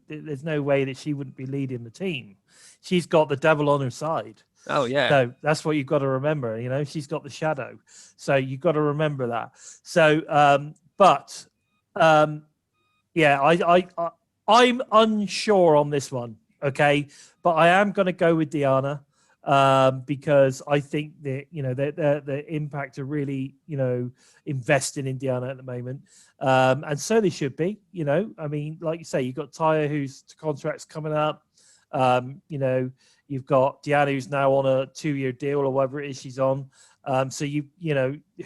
There's no way that she wouldn't be leading the team. She's got the devil on her side. Oh yeah. So that's what you've got to remember. You know, she's got the shadow. So you've got to remember that. So, I'm unsure on this one. Okay, but I am going to go with Deanna because I think that the Impact are really investing in Deanna at the moment, and so they should be. I mean, like you say, you've got Tyre whose contract's coming up. You've got Deanna who's now on a 2-year deal or whatever it is she's on. So who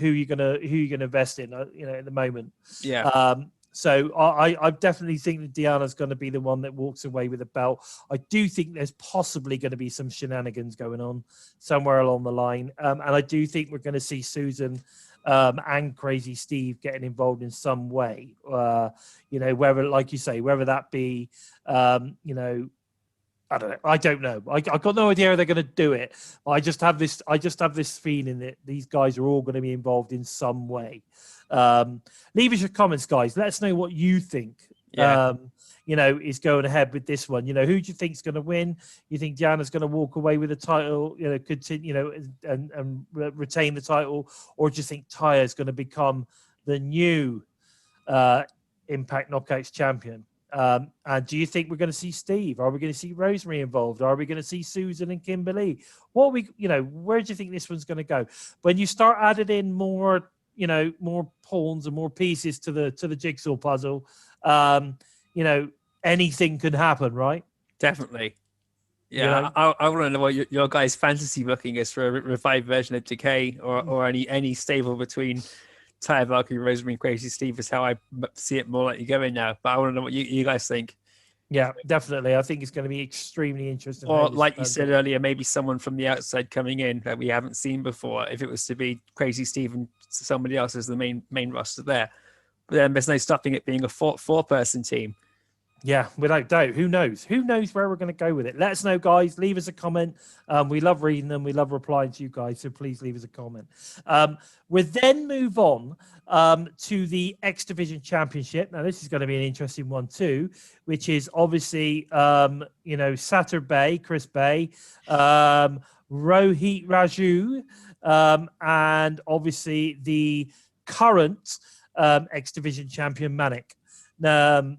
you gonna invest in? At the moment. Yeah. So I definitely think that Deanna's going to be the one that walks away with a belt. I do think there's possibly going to be some shenanigans going on somewhere along the line. And I do think we're going to see Susan and Crazy Steve getting involved in some way. Whether, like you say, whether that be, I don't know. I don't know. I've got no idea how they're going to do it. I just have this feeling that these guys are all going to be involved in some way. Leave us your comments, guys. Let us know what you think. Is going ahead with this one. Who do you think is going to win? You think Deanna's going to walk away with the title? Continue, and retain the title, or do you think Tyre is going to become the new Impact Knockouts champion? And do you think we're going to see Steve? Are we going to see Rosemary involved? Are we going to see Susan and Kimberly? Where do you think this one's going to go? When you start adding in more pawns and more pieces to the jigsaw puzzle, anything can happen, right? Definitely. Yeah, I want to know what your guys' fantasy booking is for a revived version of Decay or any stable between Tyre, Valkyrie, Rosemary, and Crazy Steve is how I see it more likely going now. But I want to know what you guys think. Yeah, definitely. I think it's going to be extremely interesting. Or like you said earlier, maybe someone from the outside coming in that we haven't seen before. If it was to be Crazy Steve and somebody else as the main roster there, but then there's no stopping it being a four-person team. Yeah, without doubt. Who knows? Who knows where we're going to go with it? Let us know, guys. Leave us a comment. We love reading them. We love replying to you guys. So please leave us a comment. We'll then move on to the X Division Championship. Now, this is going to be an interesting one too, which is obviously, Satur Bay, Chris Bay, Rohit Raju, and obviously the current X Division champion, Manik. Now,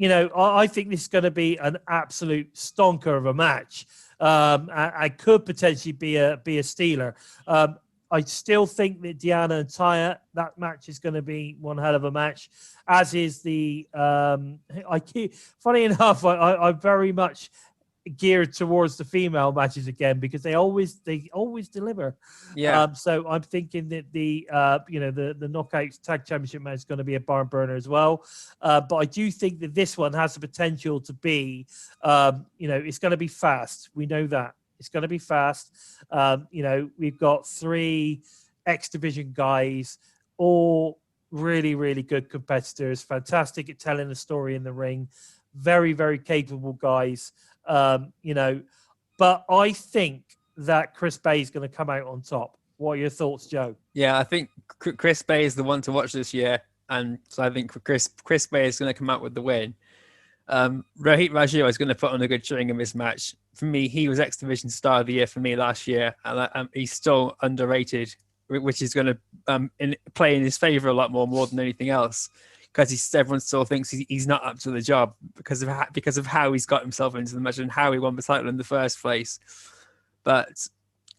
I think this is going to be an absolute stonker of a match. I could potentially be a stealer. I still think that Deanna and Tyre, that match is going to be one hell of a match, as is the funny enough, I very much geared towards the female matches again because they always deliver. Yeah. So I'm thinking that the Knockouts Tag Championship match is going to be a barn burner as well. But I do think that this one has the potential to be, it's going to be fast. We know that it's going to be fast. We've got 3 X Division guys, all really, really good competitors, fantastic at telling the story in the ring, very, very capable guys. You know, but I think that Chris Bay is going to come out on top. What are your thoughts, Joe? Yeah, I think Chris Bay is the one to watch this year, and so I think Chris Bay is going to come out with the win. Rohit Raju is going to put on a good showing in this match. For me, he was X Division Star of the Year for me last year, and he's still underrated, which is going to play in his favor a lot more than anything else, because everyone still thinks he's not up to the job because of how he's got himself into the match and how he won the title in the first place. But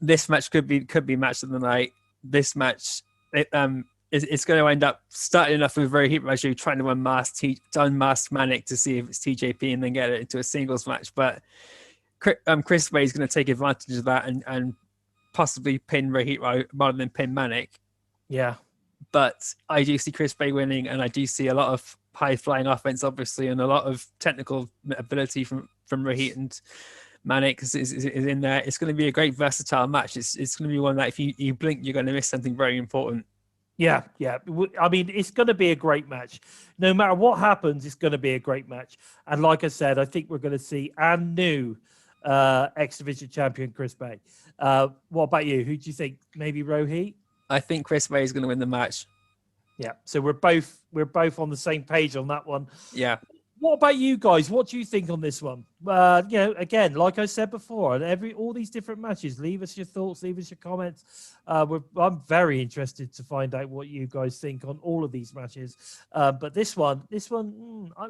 this match could be match of the night. This match, it's going to end up starting off with Rohit Raju trying to unmask Manic to see if it's TJP and then get it into a singles match. But Chris Bay is going to take advantage of that and possibly pin Rohit Raju rather than pin Manic. Yeah. But I do see Chris Bay winning, and I do see a lot of high-flying offense, obviously, and a lot of technical ability from Rohit and Manic is in there. It's going to be a great versatile match. It's going to be one that if you blink, you're going to miss something very important. Yeah. I mean, it's going to be a great match. No matter what happens, it's going to be a great match. And like I said, I think we're going to see a new X Division champion, Chris Bay. What about you? Who do you think? Maybe Rohit? I think Chris Bay is going to win the match. Yeah. So we're both on the same page on that one. Yeah. What about you guys? What do you think on this one? Again, like I said before, all these different matches, leave us your thoughts, leave us your comments. I'm very interested to find out what you guys think on all of these matches. But this one,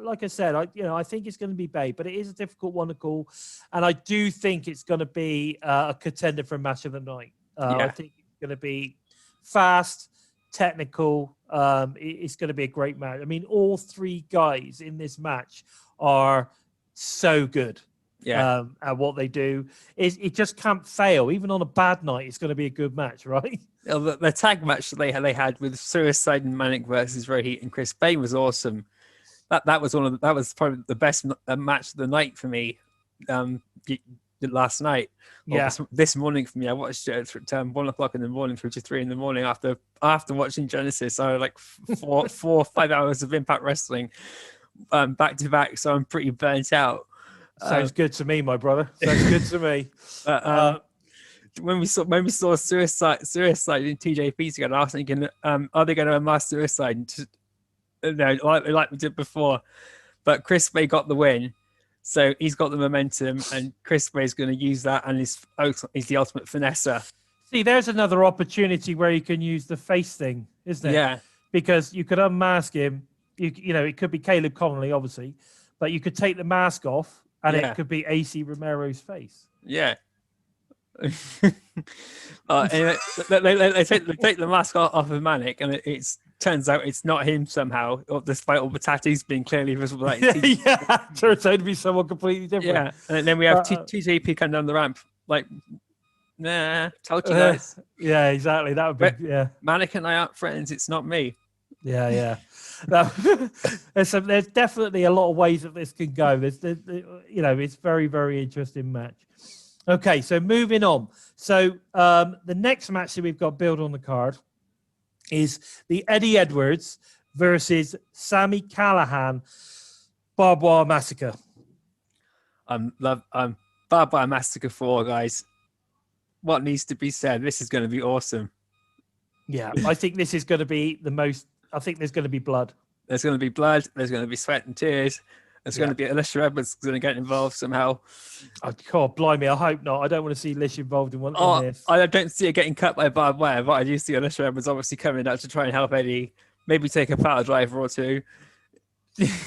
like I said, I think it's going to be Bay, but it is a difficult one to call, and I do think it's going to be a contender for match of the night. I think it's going to be fast, technical. It's going to be a great match. I mean, all three guys in this match are so good at what they do. It just can't fail. Even on a bad night, it's going to be a good match, right? The tag match they had with Suicide and Manic versus Rohit and Chris Bay was awesome. That was probably the best match of the night for me. Last night, this morning for me, I watched it at 1 o'clock in the morning through to 3 in the morning after watching Genesis. So like 4 or 5 hours of Impact Wrestling back to back. So I'm pretty burnt out. Sounds good to me, my brother. Sounds good to me. When we saw Suicide and TJP together, I was thinking, are they going to unmask Suicide? No, like we did before. But Chris Bay got the win. So he's got the momentum, and Chris Bay is going to use that, and he's the ultimate finesser. See, there's another opportunity where you can use the face thing, isn't it? Yeah. Because you could unmask him. You know, it could be Caleb Connolly, obviously, but you could take the mask off, and it could be AC Romero's face. Yeah. Anyway, they take the mask off of Manic, and it turns out it's not him somehow, despite all the tattoos being clearly visible. Like, turns out to be someone completely different. Yeah, and then we have TJP come down the ramp, like, nah, told you guys. Yeah, exactly. That would be, Manic and I aren't friends. It's not me. Yeah. There's definitely a lot of ways that this can go. It's very, very interesting match. Okay, so moving on. So the next match that we've got built on the card is the Eddie Edwards versus Sami Callihan Barbed Wire Massacre. Barbed Wire Massacre 4, guys. What needs to be said? This is going to be awesome. Yeah, I think this is going to be the most. I think there's going to be blood. There's going to be blood. There's going to be sweat and tears. There's going to be Alicia Edwards going to get involved somehow. Oh, God, blimey, I hope not. I don't want to see Lish involved in this. I don't see her getting cut by barbed wire, but I do see Alicia Edwards obviously coming out to try and help Eddie. Maybe take a power driver or two.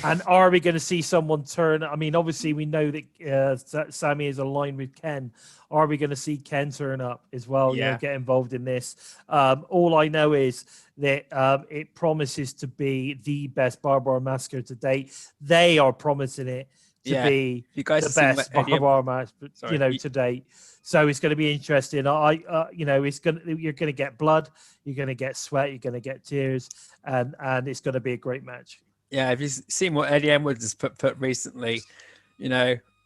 And are we going to see someone turn? I mean, obviously, we know that Sammy is aligned with Ken. Are we going to see Ken turn up as well? Yeah. Get involved in this. All I know is that it promises to be the best Barbed Wire Massacre to date. They are promising it to be the best Barbed Wire Massacre, to date. So it's going to be interesting. You're going to get blood, you're going to get sweat, you're going to get tears, and it's going to be a great match. Yeah, if you've seen what Eddie Edwards has put recently,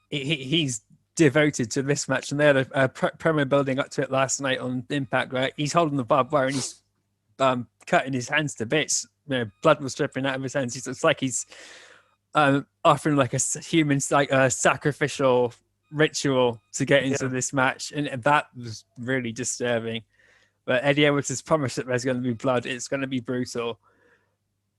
he's devoted to this match, and they had a promo building up to it last night on Impact, right? He's holding the barbed wire and he's cutting his hands to bits. Blood was dripping out of his hands. It's like he's offering like a human, like a sacrificial ritual to get into Yeah. this match, and that was really disturbing. But Eddie Edwards has promised that there's going to be blood. It's going to be brutal.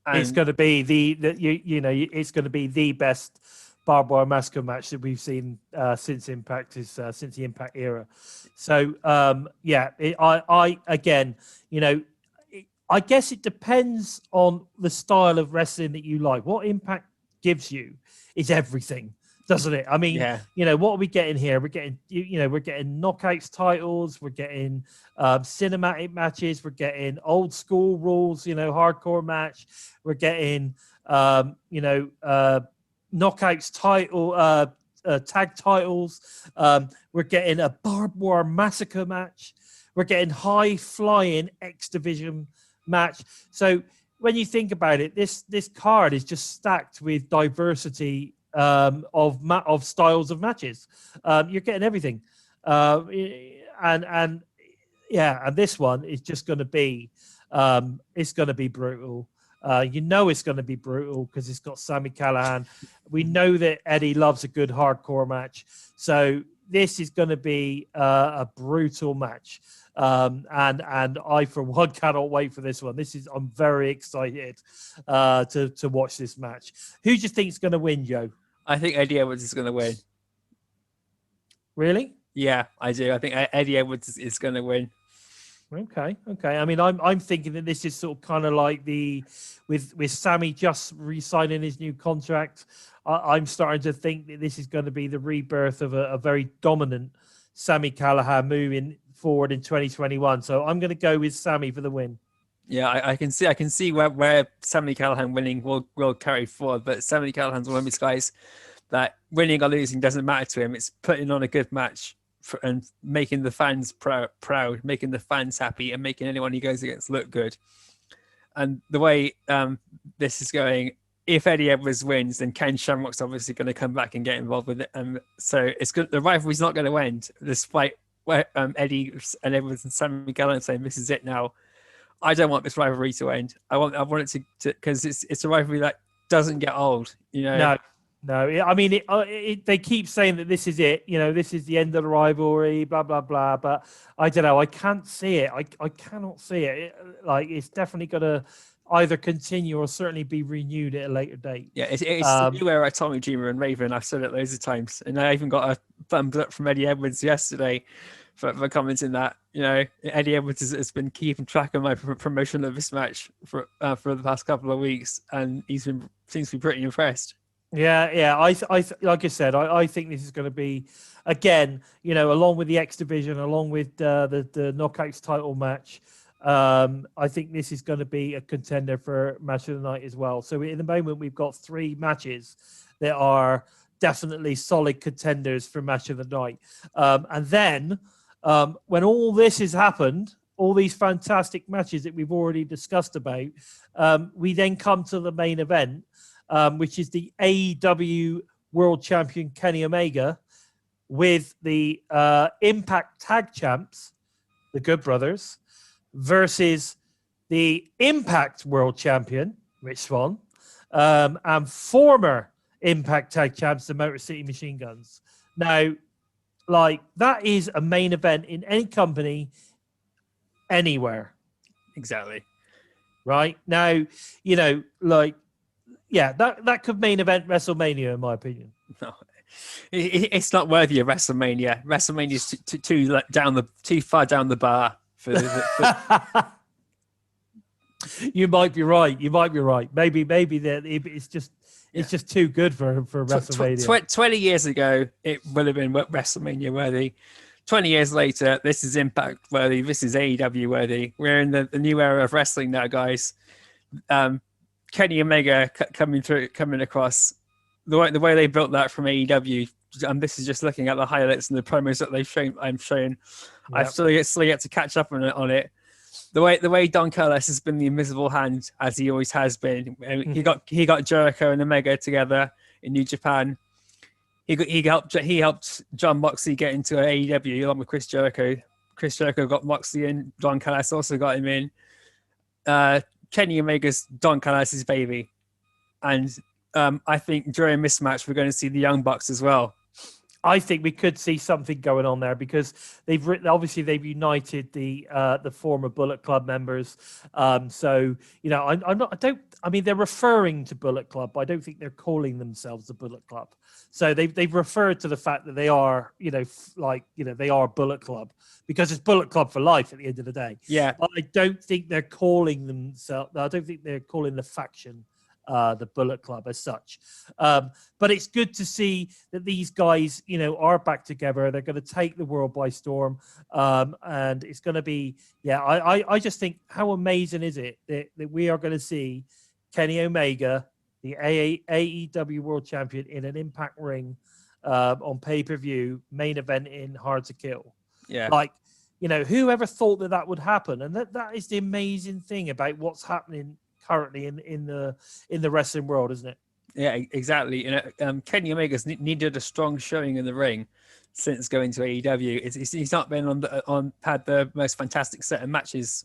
It's And going to be it's going to be the best barbed wire massacre match that we've seen since since the Impact era. So I again, I guess it depends on the style of wrestling that you like. What Impact gives you is everything, doesn't it? I mean, yeah, what are we getting here? We're getting, we're getting knockouts titles. We're getting cinematic matches. We're getting old school rules, hardcore match. We're getting, knockouts title, tag titles. We're getting a barbed wire massacre match. We're getting high flying X Division match. So when you think about it, this card is just stacked with diversity of styles of matches. You're getting everything, and this one is just going to be it's going to be brutal. It's going to be brutal because it's got Sami Callihan. We know that Eddie loves a good hardcore match, so this is going to be a brutal match. And I, for one, cannot wait for this one. I'm very excited to watch this match. Who do you think is going to win, Joe? I think Eddie Edwards is going to win. Really? Yeah, I do. I think Eddie Edwards is going to win. Okay. I mean, I'm thinking that this is sort of kind of like with Sami just re-signing his new contract. I'm starting to think that this is going to be the rebirth of a very dominant Sami Callihan moving forward in 2021. So I'm going to go with Sami for the win. Yeah, I can see where Sami Callihan winning will carry forward, but Sami Callahan's one of these guys that winning or losing doesn't matter to him. It's putting on a good match and making the fans proud, making the fans happy, and making anyone he goes against look good. And the way this is going, if Eddie Edwards wins, then Ken Shamrock's obviously going to come back and get involved with it. So it's good. The rivalry's not going to end, despite Eddie and Edwards and Sami Callihan saying this is it now. I don't want this rivalry to end. I want it to because it's a rivalry that doesn't get old. No. I mean, they keep saying that this is it. This is the end of the rivalry. Blah blah blah. But I don't know. I can't see it. I cannot see it. It's definitely going to either continue or certainly be renewed at a later date. Yeah, it's the new era. Tommy Dreamer and Raven. I've said it loads of times, and I even got a thumbs up from Eddie Edwards yesterday for commenting that. Eddie Edwards has been keeping track of my promotion of this match for the past couple of weeks, and seems to be pretty impressed. Yeah. I like I said, I think this is going to be, again, along with the X Division, along with the Knockouts title match. I think this is going to be a contender for match of the night as well. So at the moment, we've got 3 matches that are definitely solid contenders for match of the night. And then when all this has happened, all these fantastic matches that we've already discussed about, we then come to the main event, which is the AEW World Champion Kenny Omega with the Impact Tag Champs, the Good Brothers, versus the Impact World Champion, Rich Swann, and former Impact Tag Champs, the Motor City Machine Guns. Now, that is a main event in any company, anywhere. Exactly. Right? Now, that could main event WrestleMania, in my opinion. No, it's not worthy of WrestleMania. WrestleMania is too far down the bar for You might be right. Maybe that it's just too good for WrestleMania. 20 years ago, it would have been WrestleMania worthy. 20 years later, this is Impact worthy. This is AEW worthy. We're in the new era of wrestling now, guys. Kenny Omega coming across. The way they built that from AEW, and this is just looking at the highlights and the promos that they've shown. Yep. I've still yet to catch up on it. The way Don Callis has been the invisible hand, as he always has been. He got Joe-ker and Omega together in New Japan. He helped John Moxley get into AEW along with Chris Jericho. Chris Jericho got Moxley in. Don Callis also got him in. Kenny Omega's Don Callis' baby, and I think during this match we're going to see the Young Bucks as well. I think we could see something going on there because obviously they've united the former Bullet Club members. So you know, I mean, they're referring to Bullet Club, but I don't think they're calling themselves the Bullet Club. So they've referred to the fact that they are, you know, they are Bullet Club because it's Bullet Club for life at the end of the day. Yeah, But I don't think they're calling themselves. I don't think they're calling the faction the Bullet Club as such. But it's good to see that these guys, you know, are back together. They're going to take the world by storm, and it's going to be, yeah. I just think how amazing is it that we are going to see Kenny Omega, the AEW World Champion, in an Impact ring on pay-per-view main event in Hard to Kill. yeah. Like, you know, whoever thought that would happen? And that is the amazing thing about what's happening currently in the wrestling world, isn't it? Yeah, exactly. And Kenny Omega's needed a strong showing in the ring since going to AEW. He's not been had the most fantastic set of matches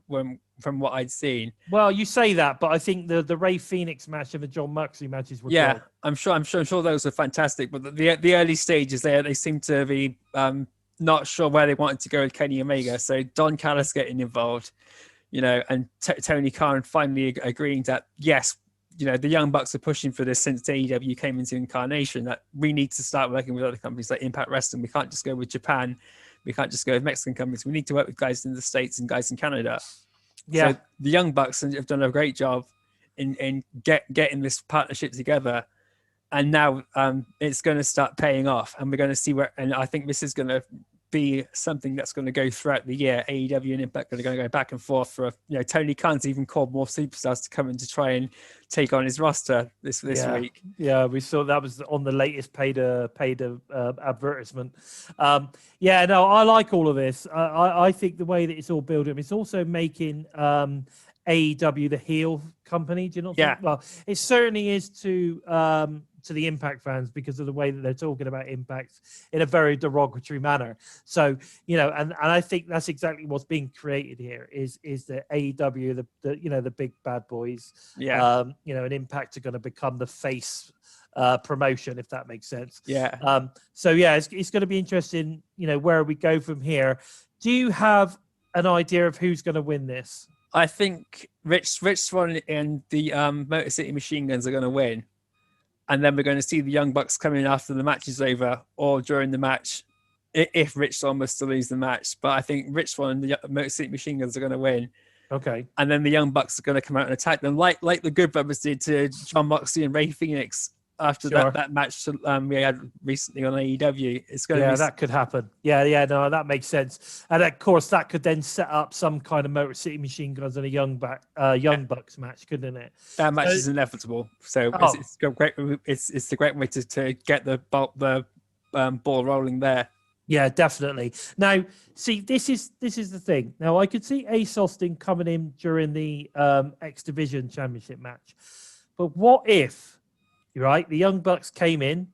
from what I'd seen. Well, you say that, but I think the Ray Phoenix match and the John Moxley matches were Yeah, good. I'm sure those were fantastic. But the early stages there, they seem to be not sure where they wanted to go with Kenny Omega. So Don Callis getting involved, you know, and Tony Khan finally agreeing that yes, you know, the Young Bucks are pushing for this since AEW came into incarnation, that we need to start working with other companies like Impact Wrestling. We can't just go with Japan. We can't just go with Mexican companies. We need to work with guys in the States and guys in Canada. Yeah. So the Young Bucks have done a great job in getting this partnership together. And now it's going to start paying off, and we're going to see where. And I think this is going to be something that's going to go throughout the year. AEW and Impact are going to go back and forth for, you know, Tony Khan's even called more superstars to come in to try and take on his roster this week. Yeah, we saw that was on the latest paid advertisement. Yeah, no, I like all of this. I think the way that it's all built up, it's also making AEW the heel company. Do you not think? Well, it certainly is to the Impact fans because of the way that they're talking about Impact in a very derogatory manner. So, you know, and I think that's exactly what's being created here is the AEW, the you know, the big bad boys. Yeah. You know, and Impact are going to become the face promotion, if that makes sense. Yeah. So yeah, it's going to be interesting, you know, where we go from here. Do you have an idea of who's going to win this? I think Rich Swann and the Motor City Machine Guns are going to win. And then we're going to see the Young Bucks come in after the match is over or during the match, if Rich Swann was to lose the match. But I think Rich Swann and the Motor City Machine Guns are going to win. Okay. And then the Young Bucks are going to come out and attack them like the Good Brothers did to John Moxley and Ray Phoenix after that match we had recently on AEW. It's going to be... that could happen. Yeah, no, that makes sense. And of course, that could then set up some kind of Motor City Machine Guns and a Young Bucks match, couldn't it? That match is inevitable. So it's great. It's a great way to get the ball rolling there. Yeah, definitely. Now, see, this is the thing. Now, I could see Ace Austin coming in during the X Division Championship match, but what if? Right, the Young Bucks came in,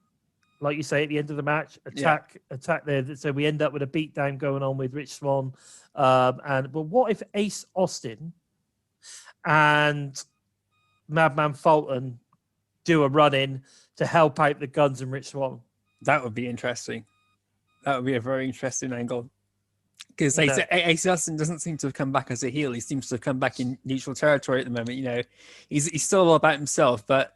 like you say, at the end of the match, attack there. So we end up with a beatdown going on with Rich Swann. But what if Ace Austin and Madman Fulton do a run in to help out the Guns and Rich Swann? That would be interesting. That would be a very interesting angle. Because Ace Austin doesn't seem to have come back as a heel. He seems to have come back in neutral territory at the moment. You know, he's still all about himself, but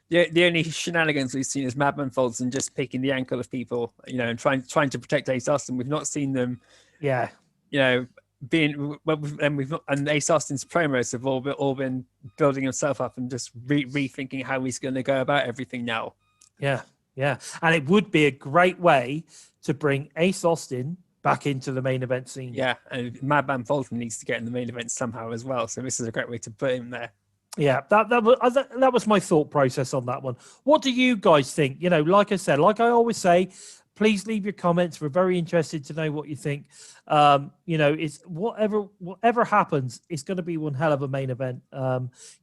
the only shenanigans we've seen is Madman Fulton just picking the ankle of people, you know, and trying to protect Ace Austin. We've not seen them, you know, and Ace Austin's promos have all been building himself up and just rethinking how he's going to go about everything now. Yeah, and it would be a great way to bring Ace Austin back into the main event scene. Yeah, and Madman Fulton needs to get in the main event somehow as well. So this is a great way to put him there. Yeah, that was my thought process on that one. What do you guys think? You know, like I said, like I always say, please leave your comments. We're very interested to know what you think. You know, it's whatever happens, it's going to be one hell of a main event.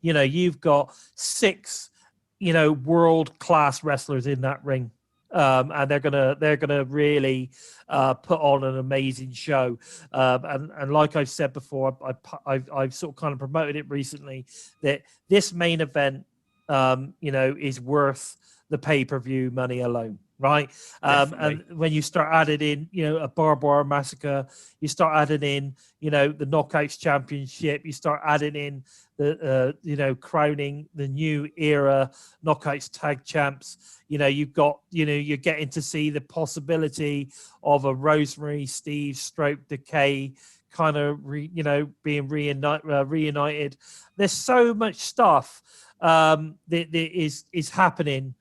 You know, you've got 6, you know, world-class wrestlers in that ring. And they're gonna really put on an amazing show. And like I've said before, I've sort of kind of promoted it recently that this main event, you know, is worth the pay-per-view money alone. right? Definitely. And when you start adding in, you know, a Barbara massacre, you start adding in, you know, the Knockouts Championship, you start adding in the, you know, crowning the new era Knockouts Tag Champs. You know, you've got, you know, you're getting to see the possibility of a Rosemary, Steve, Stroke, Decay kind of, you know, being reunited. There's so much stuff that is happening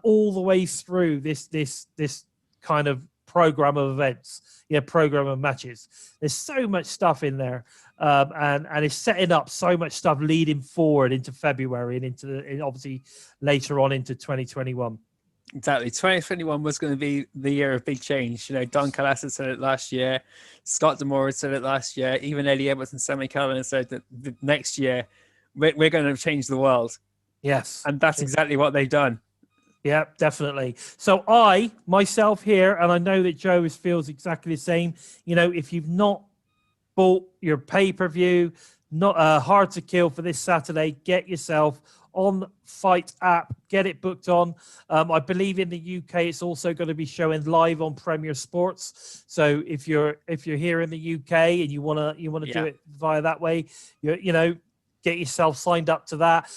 all the way through this kind of program of events, program of matches. There's so much stuff in there, and it's setting up so much stuff leading forward into February and and obviously later on into 2021. Exactly. 2021 was going to be the year of big change. You know, Don Callis said it last year. Scott D'Amore said it last year. Even Eddie Edwards and Sammy Callahan said that the next year we're going to change the world. Yes. And that's exactly what they've done. Yeah, definitely. So I, myself here, and I know that Joe feels exactly the same. You know, if you've not bought your pay-per-view, not Hard to Kill for this Saturday, get yourself on Fight app, get it booked on. I believe in the UK, it's also going to be showing live on Premier Sports. So if you're here in the UK and you wanna do it via that way, you know, get yourself signed up to that.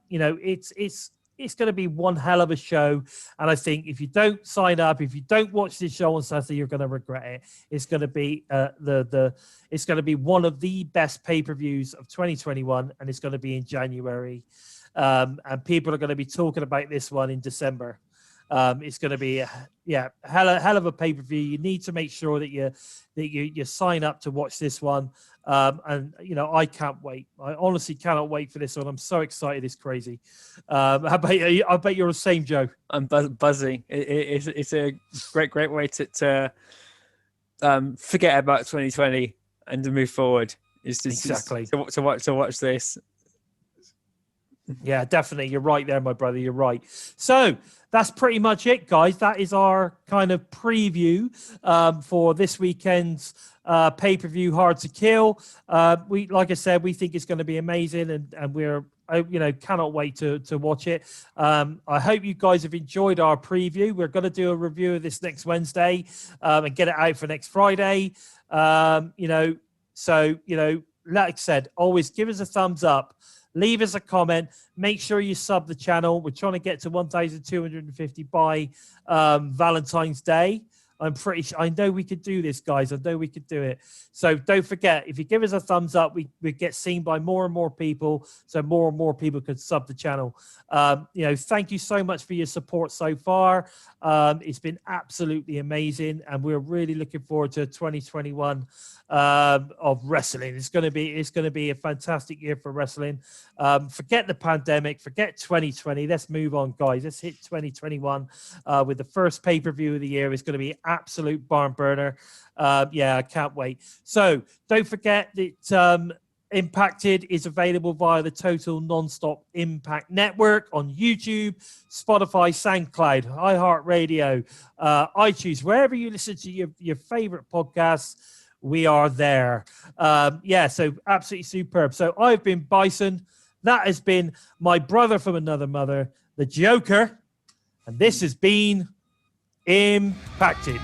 You know, it's going to be one hell of a show. And I think if you don't sign up, if you don't watch this show on Saturday, you're going to regret it. It's going to be it's going to be one of the best pay-per-views of 2021, and it's going to be in January. And people are going to be talking about this one in December. It's going to be hell of a pay-per-view. You need to make sure that you sign up to watch this one. And you know, I can't wait. I honestly cannot wait for this one. I'm so excited. It's crazy. I bet you're the same, Joe. I'm buzzing. It's a great way to forget about 2020 and to move forward. It's just Exactly to watch this. Yeah, definitely. You're right there, my brother. You're right. So that's pretty much it, guys. That is our kind of preview for this weekend's pay-per-view Hard to Kill. Like I said, we think it's going to be amazing, and we're cannot wait to watch it. I hope you guys have enjoyed our preview. We're going to do a review of this next Wednesday and get it out for next Friday. Like I said, always give us a thumbs up. Leave us a comment. Make sure you sub the channel. We're trying to get to 1,250 by Valentine's Day. I know we could do this, guys. I know we could do it. So don't forget, if you give us a thumbs up, we get seen by more and more people, so more and more people could sub the channel. Thank you so much for your support so far. It's been absolutely amazing, and we're really looking forward to 2021 of wrestling. It's going to be a fantastic year for wrestling. Forget the pandemic, forget 2020. Let's move on, guys. Let's hit 2021 with the first pay-per-view of the year. It's going to be absolute barn burner. I can't wait. So don't forget that Impacted is available via the Total Nonstop Impact Network on YouTube, Spotify, SoundCloud, iHeartRadio, iTunes, wherever you listen to your favorite podcasts. We are there. So absolutely superb. So I've been Bison. That has been my brother from another mother, the Joker. And this has been Impacted.